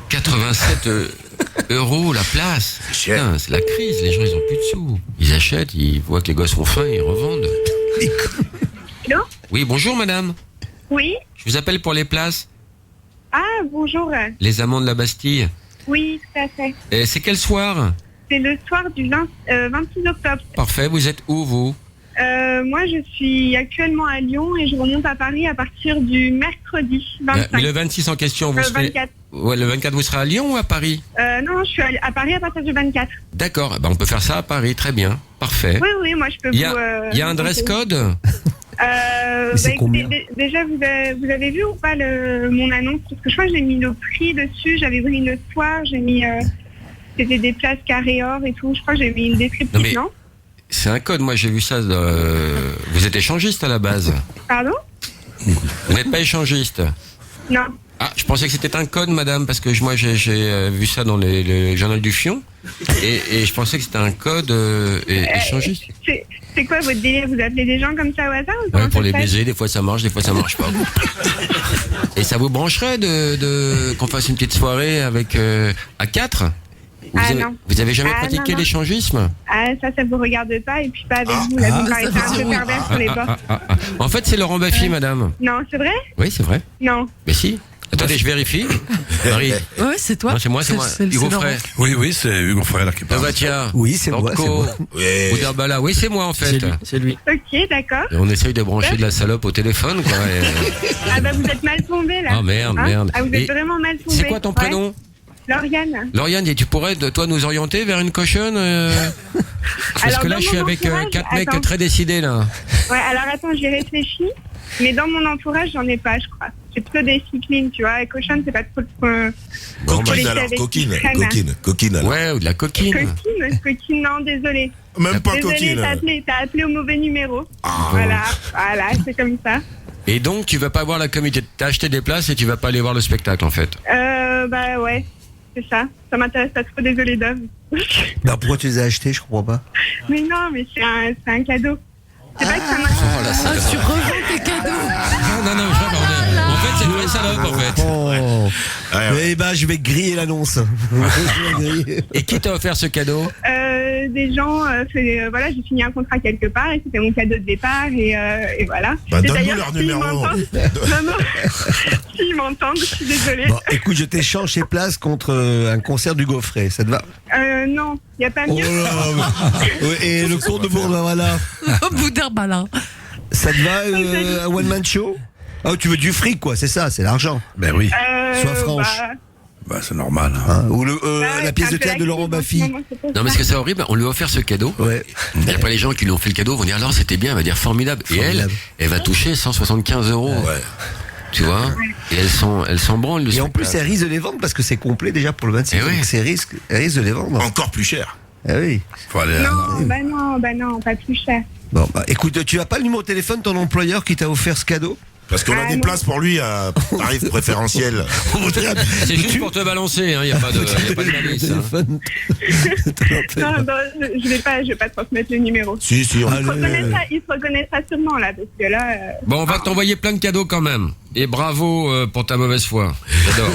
87 € la place. cher. Putain, c'est la crise. Les gens, ils ont plus de sous. Ils achètent, ils voient que les gosses ont faim, ils revendent. Allô? Oui, bonjour madame. Oui. Je vous appelle pour les places. Ah, bonjour. Les Amants de la Bastille. Oui, tout à fait. Et c'est quel soir? C'est le soir du 26 octobre. Parfait, vous êtes où vous? Moi, je suis actuellement à Lyon et je remonte à Paris à partir du mercredi 25. Mais le 26 en question, vous serez... 24. Ouais, le 24, vous serez à Lyon ou à Paris? Non, je suis à Paris à partir du 24. D'accord, on peut faire ça à Paris, très bien. Parfait. Oui, oui, moi je peux Il y a, vous... il y a un dress code? c'est écoutez, combien déjà, vous avez vu ou pas mon annonce? Parce que je crois que j'ai mis le prix dessus, j'avais pris le soir, j'ai mis... c'était des places carré or et tout, je crois que j'ai mis une description, Non, mais- non? C'est un code, moi j'ai vu ça. Vous êtes échangiste à la base. Pardon? Vous n'êtes pas échangiste. Non. Ah, je pensais que c'était un code, madame, parce que moi j'ai vu ça dans le journal du Fion, et je pensais que c'était un code échangiste. C'est quoi votre délire? Vous appelez des gens comme ça au hasard ou Ouais, comment pour ça les se passe? baiser, des fois ça marche, des fois ça marche pas. Et ça vous brancherait qu'on fasse une petite soirée avec à 4? Non. Vous avez jamais Ah, pratiqué non. l'échangisme? Ah, ça vous regarde pas, et puis pas avec vous, là, vous paraissez un peu pervers sur les bords. En fait, c'est Laurent Baffy, madame. Non, c'est vrai? Oui, c'est vrai. Non. Mais si. Attendez, je vérifie. Marie. Ouais, c'est toi. Non, c'est moi. Hugo Frey. Oui, c'est Hugo Frey là qui parle. Dovatia. Oui, c'est moi, c'est moi. Bouderbala. Oui, c'est moi en fait. C'est lui. Ok, d'accord. Et on essaye de brancher de la salope au téléphone, quoi. Ah bah vous êtes mal tombé là. Ah, merde, merde. Ah, vous êtes Et vraiment mal tombé. C'est quoi ton prénom? Lauriane. Lauriane, et tu pourrais toi nous orienter vers une cochonne Parce Alors, que là, dans je suis mon avec entourage, 4 mecs attends. très décidés, là. Ouais, alors attends, j'ai réfléchi. Mais dans mon entourage, j'en ai pas, je crois. C'est plutôt des cyclines, tu vois. Et cochonne, c'est pas trop... Coquine alors, coquine alors. Ouais, ou de la coquine. Coquine, non, désolé. Même pas Désolé, coquine. t'as appelé au mauvais numéro. Voilà, c'est comme ça. Et donc, tu vas pas voir la communauté. T'as acheté des places et tu vas pas aller voir le spectacle, en fait. Bah ouais, c'est ça. Ça m'intéresse pas trop, désolé, Dove. Bah pourquoi tu les as achetés, je comprends pas. Mais non, mais c'est un cadeau. C'est pas que ça m'intéresse. Tu revends tes cadeaux. Non, je vois, bordel. En fait, c'est une vraie salope, en fait. Oh. Eh ben, je vais griller l'annonce. Et qui t'a offert ce cadeau? Des gens, voilà, j'ai signé un contrat quelque part et c'était mon cadeau de départ et voilà. Bah, Et donne-nous d'ailleurs, leur s'ils numéro. m'entendent- non, s'ils m'entendent, je suis désolée. Bon, écoute, je t'échange ces places contre un concert du Gaufret, ça te va? Non, il n'y a pas mieux. Et le cours de Bourdin, voilà. Boudherbala. Ça te va, un one-man show? Ah, tu veux du fric, quoi, c'est ça, c'est l'argent. Ben oui. Sois franche. Bah, c'est normal. Hein, ou la pièce de théâtre de Laurent Baffy. Non, mais ce que c'est horrible, on lui a offert ce cadeau. Ouais. Et après, les gens qui lui ont fait le cadeau vont dire alors c'était bien, elle va dire formidable. Et elle va toucher 175 €. Ouais. Tu vois? Et elle s'en branle. Et en plus, elle risque de les vendre parce que c'est complet déjà pour le 26. Eh oui. Donc elle risque de les vendre. Encore plus cher. Ah oui. Faut aller Non, pas plus cher. Bon, bah, écoute, tu as pas le numéro de téléphone de ton employeur qui t'a offert ce cadeau? Parce qu'on a des places pour lui à tarif préférentiel. C'est juste pour te balancer, il n'y a pas de malice. Non, je vais pas transmettre le numéro. Si, Il se reconnaîtra sûrement là, parce que là. Bon, on va t'envoyer plein de cadeaux quand même. Et bravo pour ta mauvaise foi. J'adore.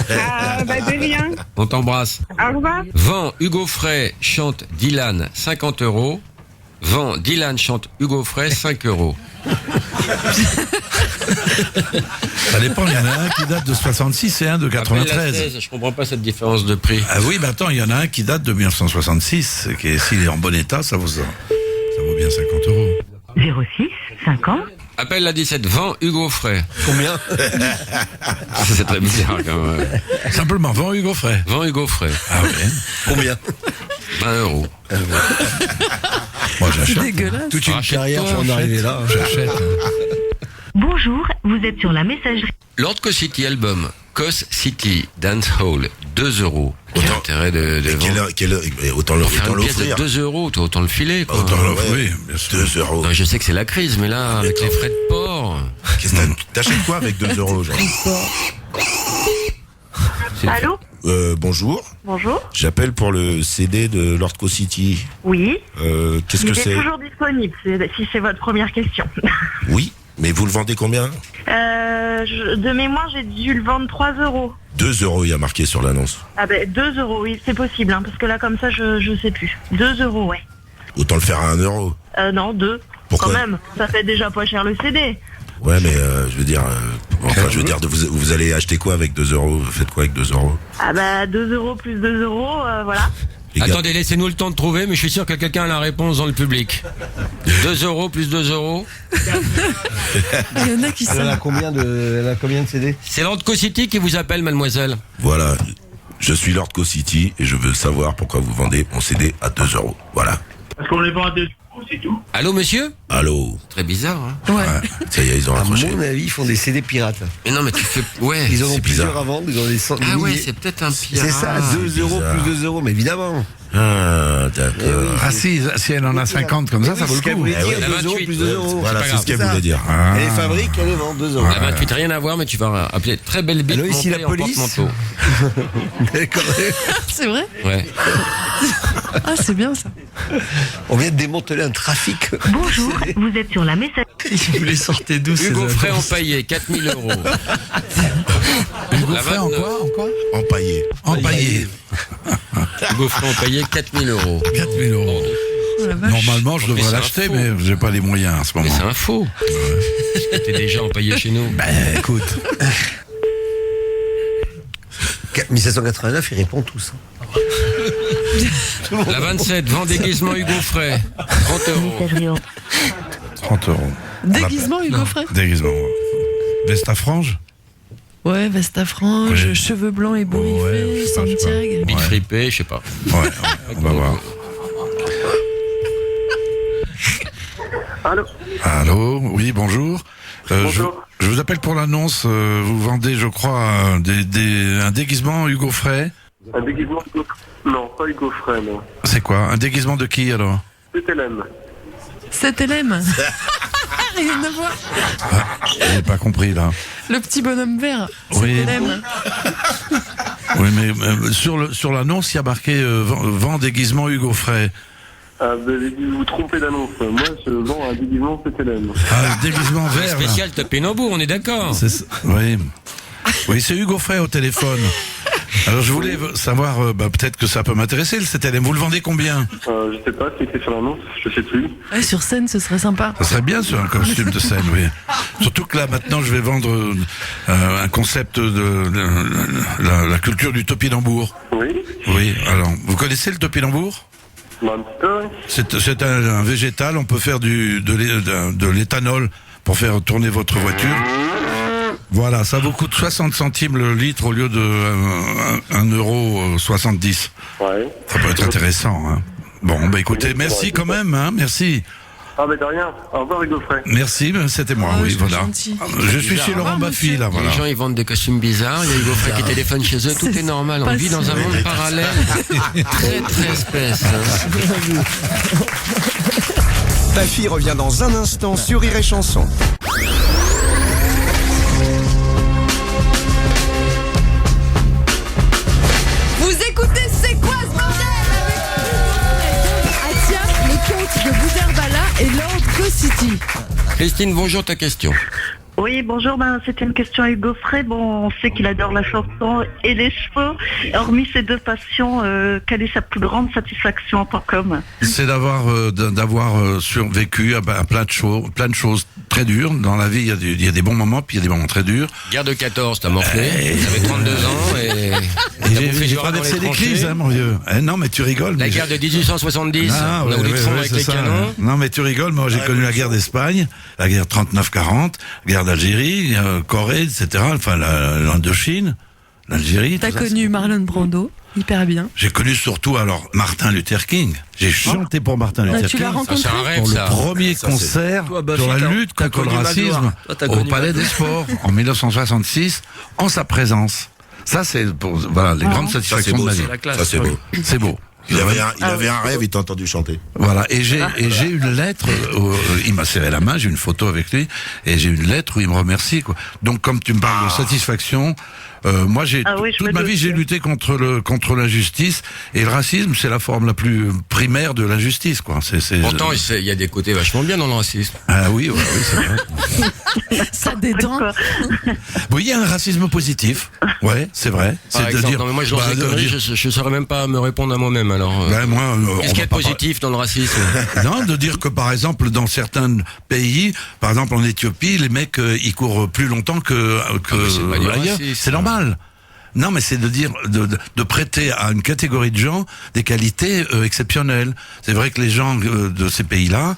Bah de rien. On t'embrasse. Au revoir. Vent, Hugo Frey chante Dylan, 50 €. Vent, Dylan chante Hugo Frey, 5 €. Ça dépend, il y en a un qui date de 66 et un de 93. Je comprends pas cette différence de prix. Ah oui, mais attends, il y en a un qui date de 1966, qui s'il est en bon état, ça vaut bien 50 €. 06 50. Appelle la 17, Vent, Hugo Frey. Combien? C'est très bizarre quand même. Simplement, Vent Hugo Frey. Vent, Hugo Frey. Ah ouais. Combien? 20 €. Moi j'achète. C'est dégueulasse. Toute une carrière pour en arriver là. J'achète. Bonjour, vous êtes sur la messagerie. Lord Co City album, Cos City Dance Hall, 2 €. Quel intérêt de Autant pour faire une pièce de l'offrir. 2 €, autant le filer, quoi. Autant l'offrir, bien sûr. 2 €. Non, je sais que c'est la crise, mais là, avec les frais de port. T'achètes quoi avec 2 €, genre? Allô? Bonjour. Bonjour. J'appelle pour le CD de Lord Co City. Oui. Qu'est-ce que c'est? Il est toujours disponible, si c'est votre première question. Oui, mais vous le vendez combien? De mémoire, j'ai dû le vendre 3 €. 2 €, il y a marqué sur l'annonce. Ah ben 2 €, oui, c'est possible, hein, parce que là, comme ça, je sais plus. 2 €, ouais. Autant le faire à 1 €. Non, 2. Pourquoi? Quand même, ça fait déjà pas cher le CD. Ouais, mais je veux dire, vous allez acheter quoi avec 2 €? Vous faites quoi avec 2 €? Ah bah 2 € plus 2 €, voilà. Attendez, laissez-nous le temps de trouver, mais je suis sûr que quelqu'un a la réponse dans le public. 2 € plus 2 €. Il y en a qui Elle a savent. combien de CD? C'est Lord Co City qui vous appelle, mademoiselle. Voilà, je suis Lord Co City et je veux savoir pourquoi vous vendez mon CD à 2 €. Voilà. Parce qu'on les vend à 2 €, c'est tout. Allô, monsieur? Allô? Très bizarre, hein? Ouais. Ça y est, ils ont À raccroché. mon avis, ils font des CD pirates. Mais non, mais tu fais... Ouais. Ils en ont c'est plusieurs bizarre. à vendre, ils ont des centaines. Ah ouais, c'est peut-être un pirate. C'est ça, 2 € bizarre. plus 2 €, mais évidemment. Ah, d'accord. Ah si elle en a 50 comme ça Oui, vaut le ce qu'elle coup. voulait Eh dire, oui. 2 € plus 2 €. Voilà, pas c'est grave. ce qu'elle ça. voulait dire. Elle les fabrique, elle les vend 2 €. Ah bah, tu n'as rien à voir, mais tu vas appeler très belle bite Allô, ici montée la en police. porte-manteau. D'accord. C'est vrai? Ouais. Ah, c'est bien ça. On vient de démanteler un trafic. Bonjour, vous êtes sur la messagerie. Vous les sortez d'où ces Hugo Frey annonces? empaillé, 4 000 €. Hugo La Frey en 29. quoi? En quoi? Empaillé. Empaillé. Hugo Frey empaillé, 4 000 €. 4 000 €. Oh, la vache. Normalement, je Mais devrais c'est un l'acheter, faux. mais j'ai pas les moyens en ce Mais moment. c'est un faux. Est-ce que t'es déjà empaillé chez nous? Ben, écoute. 1789, ils répondent tous. La 27, vend déguisement Hugo Frey, 30 €. Messagerie au- 30 €. Déguisement, Hugo Frey? Déguisement. Veste à franges? Ouais, veste à franges, Ouais. cheveux blancs et bourriffés, Ouais, je sais pas. Santiago. Bite fripée, je sais pas. Ouais, on va voir. Allô, oui, bonjour. Bonjour. Je vous appelle pour l'annonce. Vous vendez, je crois, un déguisement Hugo Frey. Un déguisement Hugo... Non, pas Hugo Frey, non. C'est quoi? Un déguisement de qui alors? C'est Hélène. C'est Hélène. Rien à voir. J'ai pas compris là. Le petit bonhomme vert. C'est Oui. Hélène. Oui, mais sur l'annonce, il y a marqué vend déguisement Hugo Frey. Ah, vous avez dû vous tromper d'annonce. Moi, je vends un déguisement, c'est Hélène. Ah, un déguisement vert. là. Spécial Topinambour, on est d'accord. Oui. Oui, c'est Hugo Frey au téléphone. Alors je voulais savoir, peut-être que ça peut m'intéresser, le CTLM. Vous le vendez combien? Je sais pas, c'était sur l'annonce, je sais plus. Ouais, sur scène, ce serait sympa. Ça serait bien sur un costume de scène, oui. Surtout que là, maintenant, je vais vendre un concept de la culture du topinambour. Oui. Oui, alors, vous connaissez le topinambour? Un petit peu, oui. C'est un végétal, on peut faire de l'éthanol pour faire tourner votre voiture. Voilà, ça vous coûte 60 centimes le litre au lieu de 1,70 €. Ouais. Ça peut être intéressant, hein. Bon, écoutez, merci quand même, hein, merci. Ah, mais de rien. Au revoir, Hugo Frey. Merci, c'était moi, oui, voilà. Je suis chez Laurent Baffy, là, voilà. Les gens, ils vendent des costumes bizarres. Il y a Hugo Frey qui téléphone chez eux. Tout est normal. On vit dans un monde parallèle. Très, très espèce. Baffy revient dans un instant sur Rire et Chanson. Vous écoutez C'est quoi ce bordel avec Atia, le conte de Boudherbala et Lord City. Christine, bonjour, ta question. Oui, bonjour, c'était une question à Hugo Frey. Bon, on sait qu'il adore la chanson et les chevaux. Hormis ces deux passions, quelle est sa plus grande satisfaction en tant qu'homme? C'est d'avoir survécu à plein de choses très dures. Dans la vie, il y a des bons moments, puis il y a des moments très durs. Guerre de 14, t'as morflé. T'avais 32 ans et j'ai traversé des crises, hein, mon vieux. Non, mais tu rigoles. La guerre de 1870, on a voulu te fondre avec les canons. Non, mais tu rigoles. Moi, j'ai connu la guerre d'Espagne, la guerre 39-40, guerre d'Algérie, Corée, etc. Enfin, l'Indochine, l'Algérie. T'as connu Marlon Brando, hyper bien. J'ai connu surtout alors Martin Luther King. J'ai chanté pour Martin Luther King. Tu l'as rencontré pour le premier concert sur la lutte contre le racisme au Palais des Sports en 1966, en sa présence. Ça, c'est pour les grandes satisfactions de ma vie. Ça, c'est beau. C'est beau. Il avait un rêve, il t'a entendu chanter. Voilà, et j'ai une lettre, il m'a serré la main, j'ai une photo avec lui, et j'ai une lettre où il me remercie, quoi. Donc, comme tu me parles de satisfaction, moi, toute ma vie, j'ai lutté contre l'injustice, et le racisme, c'est la forme la plus primaire de l'injustice, quoi. Pourtant, il y a des côtés vachement bien dans le racisme. Ah oui, c'est vrai. Ça détend. Oui, il y a un racisme positif. Ouais, c'est vrai. Par exemple, non, mais moi, je lance des conneries, je saurais même pas me répondre à moi-même, alors. Qu'est-ce qu'il y a de positif dans le racisme? Non, de dire que, par exemple, dans certains pays, par exemple en Éthiopie, les mecs, ils courent plus longtemps que ailleurs. C'est normal. Non, mais c'est de dire, de prêter à une catégorie de gens des qualités exceptionnelles. C'est vrai que les gens de ces pays-là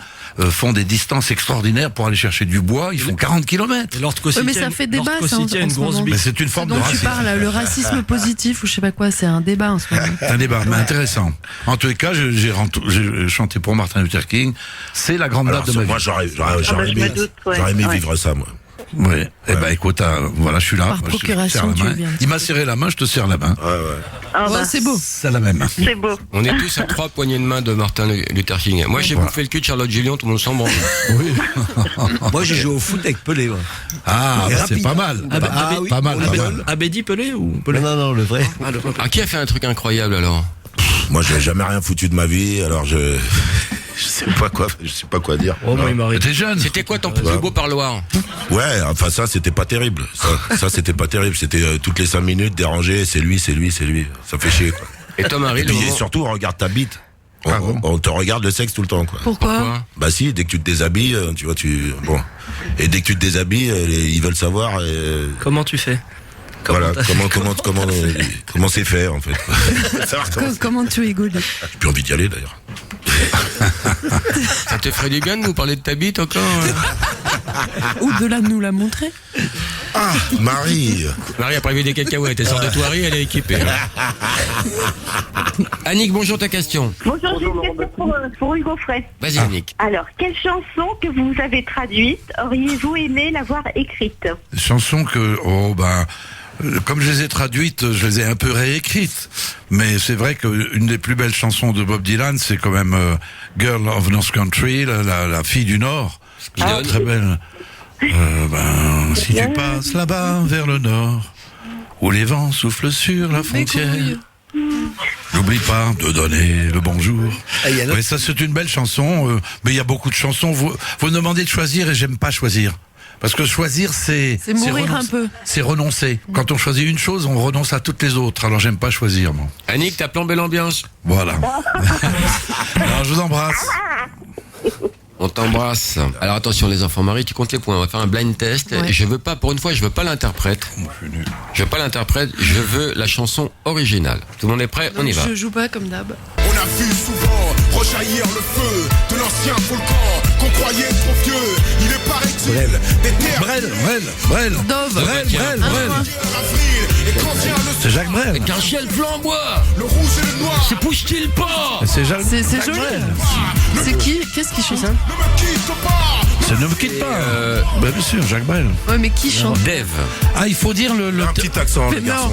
font des distances extraordinaires pour aller chercher du bois. Ils font 40 km. Mais ça fait débat, ça, en ce moment. Mais c'est une forme de racisme. Tu parles, le racisme positif ou je sais pas quoi, c'est un débat en ce moment. Un débat, mais intéressant. En tous les cas, j'ai chanté pour Martin Luther King. C'est la grande date de ma vie. Moi, j'aurais aimé vivre ça, moi. Oui. Eh ben, écoute, voilà, je suis là. Par procuration, tu viens. Il m'a serré la main, je te serre la main. C'est beau. C'est la même. C'est beau. On est tous à 3 poignées de main de Martin Luther King. Moi, j'ai bouffé le cul de Charlotte Jullion, tout le monde s'en branle. Oui. Moi, j'ai joué au foot avec Pelé. Ouais. Ah, c'est pas mal. Oui. Pas mal. Abedi Pelé ou Pelé? Non, le vrai. Qui a fait un truc incroyable alors? Moi, j'ai jamais rien foutu de ma vie, alors je sais pas quoi dire. T'es jeune. C'était quoi ton plus beau parloir? Ouais, enfin ça c'était pas terrible. Ça c'était pas terrible. C'était toutes les 5 minutes dérangé. C'est lui. Ça fait chier, quoi. Et toi, Marie, et surtout, on regarde ta bite. On te regarde le sexe tout le temps, quoi. Pourquoi? Bah si, dès que tu te déshabilles, tu vois, bon. Et dès que tu te déshabilles, ils veulent savoir. Comment tu fais? Voilà, comment c'est fait, en fait. Comment tu rigoles? J'ai plus envie d'y aller, d'ailleurs. Ça te ferait du bien de nous parler de ta bite encore? Ou de là de nous la montrer? Ah, Marie. Marie a prévu des cacahuètes. Elle sort de Thoiry, elle est équipée. Annick, bonjour, ta question. Bonjour, j'ai une question pour Hugo Frey. Vas-y, Annick. Alors, quelle chanson que vous avez traduite auriez-vous aimé l'avoir écrite? Chansons que, comme je les ai traduites, je les ai un peu réécrites. Mais c'est vrai qu'une des plus belles chansons de Bob Dylan, c'est quand même Girl of North Country, la fille du Nord. Qui est très belle. Si tu passes là-bas vers le nord, où les vents soufflent sur la frontière, n'oublie pas de donner le bonjour. Oui, ça c'est une belle chanson, mais il y a beaucoup de chansons. Vous me demandez de choisir et j'aime pas choisir. Parce que choisir, c'est mourir un peu. C'est renoncer. Quand on choisit une chose, on renonce à toutes les autres. Alors j'aime pas choisir, moi. Annick, t'as plombé l'ambiance. Voilà. Alors je vous embrasse. On t'embrasse. Alors attention les enfants, Marie, tu comptes les points. On va faire un blind test. Ouais. Et je veux pas, pour une fois, je veux pas l'interprète. Je veux pas l'interprète, je veux la chanson originale. Tout le monde est prêt? On y va. Je joue pas comme d'hab. On a vu souvent rejaillir le feu de l'ancien volcan qu'on croyait trop vieux. Il est paraît-il des terres. Brel. Dove. Brel. C'est Jacques Brel. Avec un ciel flamboie. Le rouge et le noir. C'est pousse-t-il pas? C'est Jacques C'est Jacques joli. Brel. C'est qui? Qu'est-ce qui chante ça? Ça ne me quitte pas. Bien sûr, Jacques Brel. Ouais, mais qui chante? Dave. Ah, il faut dire le Un petit accent, le garçon.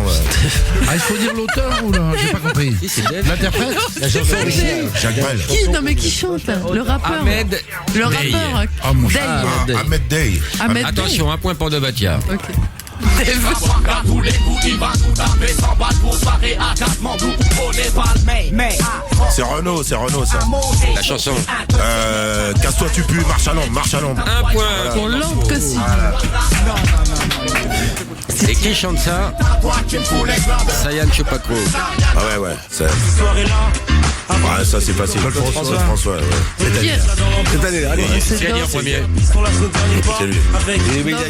Ah, il faut dire l'auteur ou j'ai pas compris. Si, c'est Dave. L'interprète. La chanson originale. Jacques Brel. Qui? Non, mais qui chante? Le rappeur. Ahmed. Le Day. rappeur. Ah, mon cher. Day. Ahmed Day. Ahmed Day. Attention, un point pour Debatia. Ok. C'est Renaud, ça. La chanson. Casse-toi, tu pues, marche à l'ombre. Un point. Pour Lord Cossi. Et qui chante ça? Sayan Chupacro. Ah ouais. Ça c'est facile. François, ouais. Cette année, allez. Qui a dit en premier? C'est lui.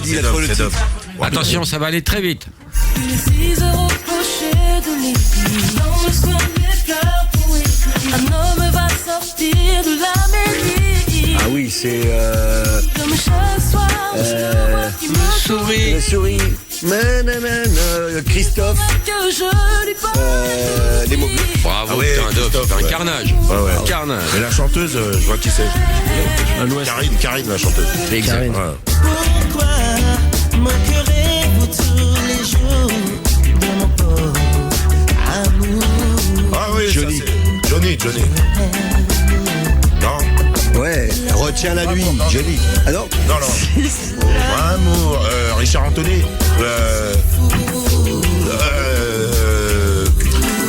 Il a trop le titre. Attention, ça va aller très vite. Ah oui, c'est Souris. Christophe. Les mots bleus. Bravo, Ah ouais, putain, Dove, Christophe, c'est un ouais. carnage. Ouais. Un carnage. Mais la chanteuse, je vois qui c'est. Karine, la chanteuse. Exact. Pourquoi manquerez-vous tous les jours de mon pauvre amour? Ah oui, Johnny. ça, c'est Johnny. Non, Ouais, retiens la nuit, Johnny. Ah non? non. Amour, Richard Anthony.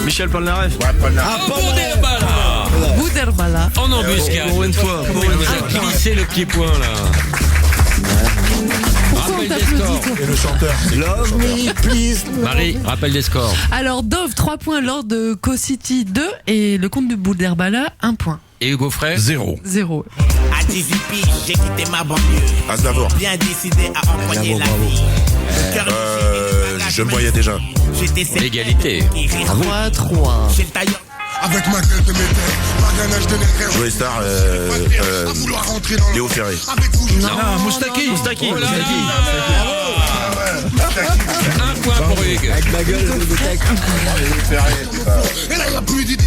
Michel Polnareff. Ouais, Polnareff. Ah, Boudherbala. Boudherbala. En embuscade. Pour une fois. Il nous a glissé le petit point là. Pourquoi on Rappel des t'applaudit, scores. toi? Et le chanteur. Love me, please. Marie, rappel des scores. Alors, Dove, 3 points. Lord de Co-City, 2. Et le comte de Boudherbala, 1 point. Et Hugo Frey? 0. 0. À 18 piges, j'ai quitté ma banlieue. Aznavour. Bien décidé à empoigner la vie. Je me voyais déjà. L'égalité. 3-3. Chez le tailleur. Avec ma tête de métal, pas ganache de nègre. Joey Star, Léo Ferré. Non, Moustaki. Oh là là. Un point pour Hugues. Avec ma gueule, je me tac. Et là, y a plus d'idées.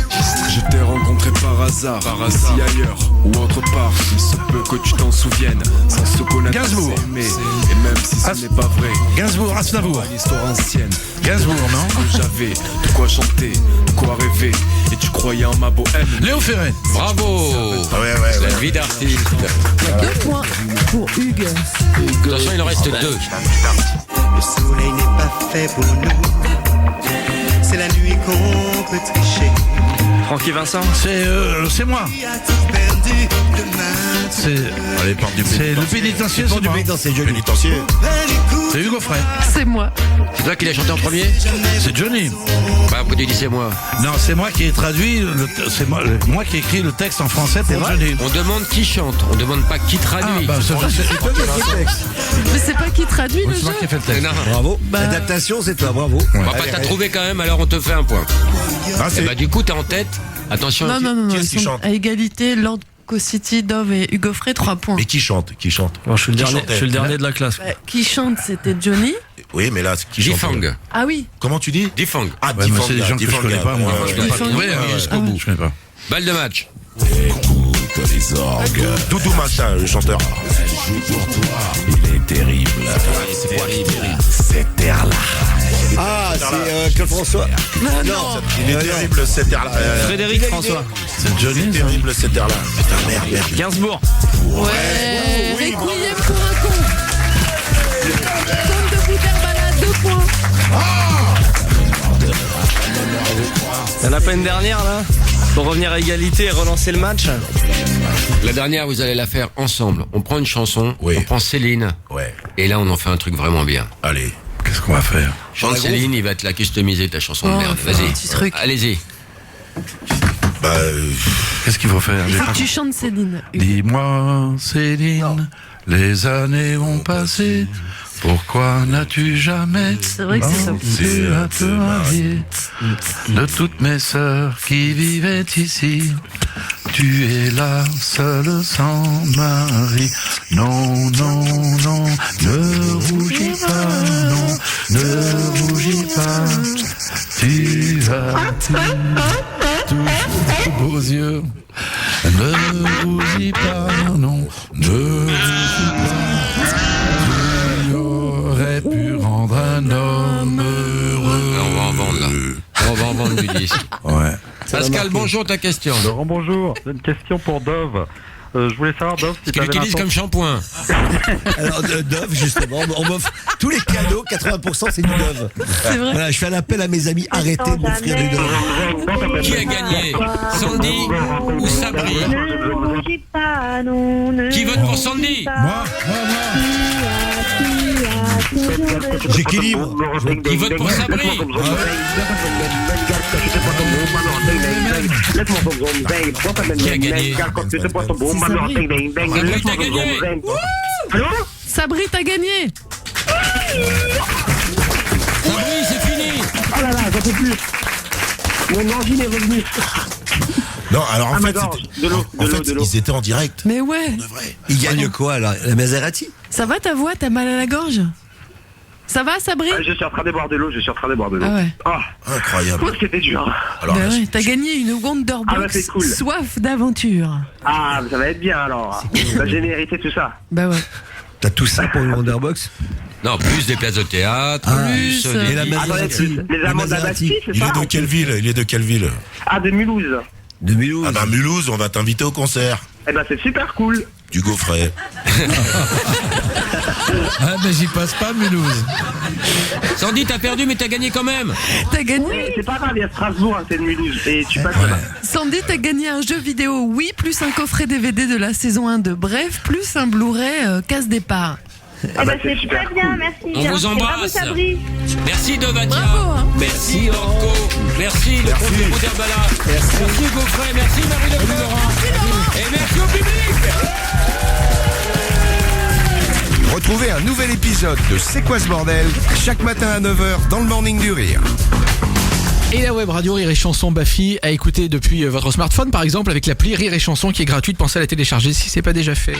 Je t'ai rencontré par hasard, ici ailleurs ou autre part. Il se peut que tu t'en souviennes, sans se connaître, Gainsbourg. s'aimer. Et même si ce n'est pas vrai, Gainsbourg, Aznavour. une histoire ancienne. Gainsbourg, non? J'avais de quoi chanter, de quoi rêver, et tu croyais en ma bohème. Léo Ferré. Bravo. Ouais. La vie d'artiste. 2 points pour Hugues. Attention, il en reste 2. Le soleil n'est pas fait pour nous. C'est la nuit qu'on peut tricher. Francky Vincent. C'est moi. Qui a tout perdu demain. C'est le pénitencier, c'est Du moi. pénitencier, Johnny. Pénitencier. C'est Hugo Frey. C'est moi. C'est toi qui l'as chanté en premier? C'est Johnny. Bah, pourquoi tu dis c'est moi? Non, c'est moi qui ai traduit, c'est moi qui ai écrit le texte en français pour Johnny. On demande qui chante, on demande pas qui traduit. C'est toi qui as fait le texte. Mais c'est pas qui traduit le C'est jeu? moi qui ai fait le texte. Non. Bravo. L'adaptation, c'est toi, bravo. Bah, t'as trouvé quand même, alors on te fait un point. Ah, Et bah, du coup, t'es en tête. Attention. Non. Qui Ils est-ce qui sont chante à égalité, Lord Rocco City, Dove et Hugo Frey, 3 points. Mais qui chante? Bon, je suis le Qui dernier, chantait je suis le dernier de la classe. Qui chante, c'était Johnny. Oui, mais là, qui chante? Difang. Ah oui. Comment tu dis? Difang. Ah, Ouais, moi, c'est des gens que je connais pas, moi. je Je connais connais pas. pas. Ouais, jusqu'au bout. Je connais pas. Balle de match. Les orgues. Doudou Machin, le chanteur. Il est terrible. Cet air-là. Ah, c'est Claude François. Non, il est terrible cet air-là. Frédéric François. C'est Johnny. Terrible cet air-là. Putain, merde. Gainsbourg. Ouais. Requiem pour un con. Comme de Bouderbala, 2 points. Il y en a pas une dernière là pour revenir à égalité et relancer le match. La dernière, vous allez la faire ensemble. On prend une chanson, on prend Céline. Ouais. Et là, on en fait un truc vraiment bien. Allez. Qu'est-ce qu'on va faire? Chante Céline, il va te la customiser ta chanson de merde. Un Vas-y. petit truc. Allez-y. Bah, Qu'est-ce qu'il faut faire? Il faut que tu chantes Céline. Dis-moi, Céline, les années ont passé. Pourquoi n'as-tu jamais C'est vrai que c'est ça. pensé à te marier? De toutes mes sœurs qui vivaient ici, tu es la seule sans mari. Non, non, non, ne rougis pas, non, ne rougis pas. Tu as tous beaux yeux. Ne rougis pas, non, ne rougis pas. Tu aurais pu rendre un homme heureux. Là, on va en vendre, là. On va en vendre du disque. Ouais. Pascal, bonjour, ta question. Laurent, bonjour. J'ai une question pour Dove. Je voulais savoir, Dove, si Ce qu'il utilise comme shampoing. Alors, Dove, justement, on m'offre tous les cadeaux, 80% c'est du Dove. C'est vrai. Voilà, je fais un appel à mes amis, arrêtez de m'offrir du Dove. Qui a gagné? Sandy ou Sabri? Ne rougis pas, non. Qui vote pour Sandy? Moi. J'équilibre. Qui vote pour Sabri? Qui a gagné? Sabri, t'as gagné. Sabri, t'as gagné. Sabri, c'est fini. Oh là là, j'en peux plus. Mon angine est revenue. non, alors en Ah, fait, ma gorge. De l'eau, en de l'eau, fait, de l'eau. ils étaient en direct. Mais ouais. Il gagne quoi, là? La Maserati? Ça va ta voix? T'as mal à la gorge? Ça va, Sabri? Je suis en train de boire de l'eau, Ah ouais. Ah, Incroyable. oh, c'était dur. Alors, Bah là, ouais, t'as gagné une Ah bah, Wonderbox c'est cool. soif d'aventure. Ah, ça va être bien alors. Bah, j'ai mérité tout ça. Bah ouais. T'as tout ça pour une Wonderbox? Non, plus des places de théâtre, plus, Et la Attendez, Maserati? les amants de la Bastille, c'est il ça? est de quelle ville? Il est de quelle ville? Ah, de Mulhouse. De Mulhouse. Ah bah Mulhouse, on va t'inviter au concert. Eh ben, c'est super cool. Du Gaufret. Ah, mais j'y passe pas, Mulhouse. Sandy, t'as perdu, mais t'as gagné quand même. T'as gagné. Oui, c'est pas grave, il y a Strasbourg, hein, c'est de Mulhouse. Et tu passes là. Sandy, t'as gagné un jeu vidéo, oui, plus un coffret DVD de la saison 1 de Bref, plus un Blu-ray casse départ. Ah bah, c'est super très bien, cool. merci. On vous Et bravo, embrasse. Sabri. Merci Dovadia. Bravo, hein. Merci Orco. Merci le compte de Bouderbala. Merci Gaufret. Merci Marie Leclerc. Et merci au public. Retrouvez un nouvel épisode de C'est quoi ce bordel chaque matin à 9h dans le Morning du Rire. Et la web radio Rire et Chanson Baffy à écouter depuis votre smartphone par exemple avec l'appli Rire et Chanson qui est gratuite. Pensez à la télécharger si c'est pas déjà fait.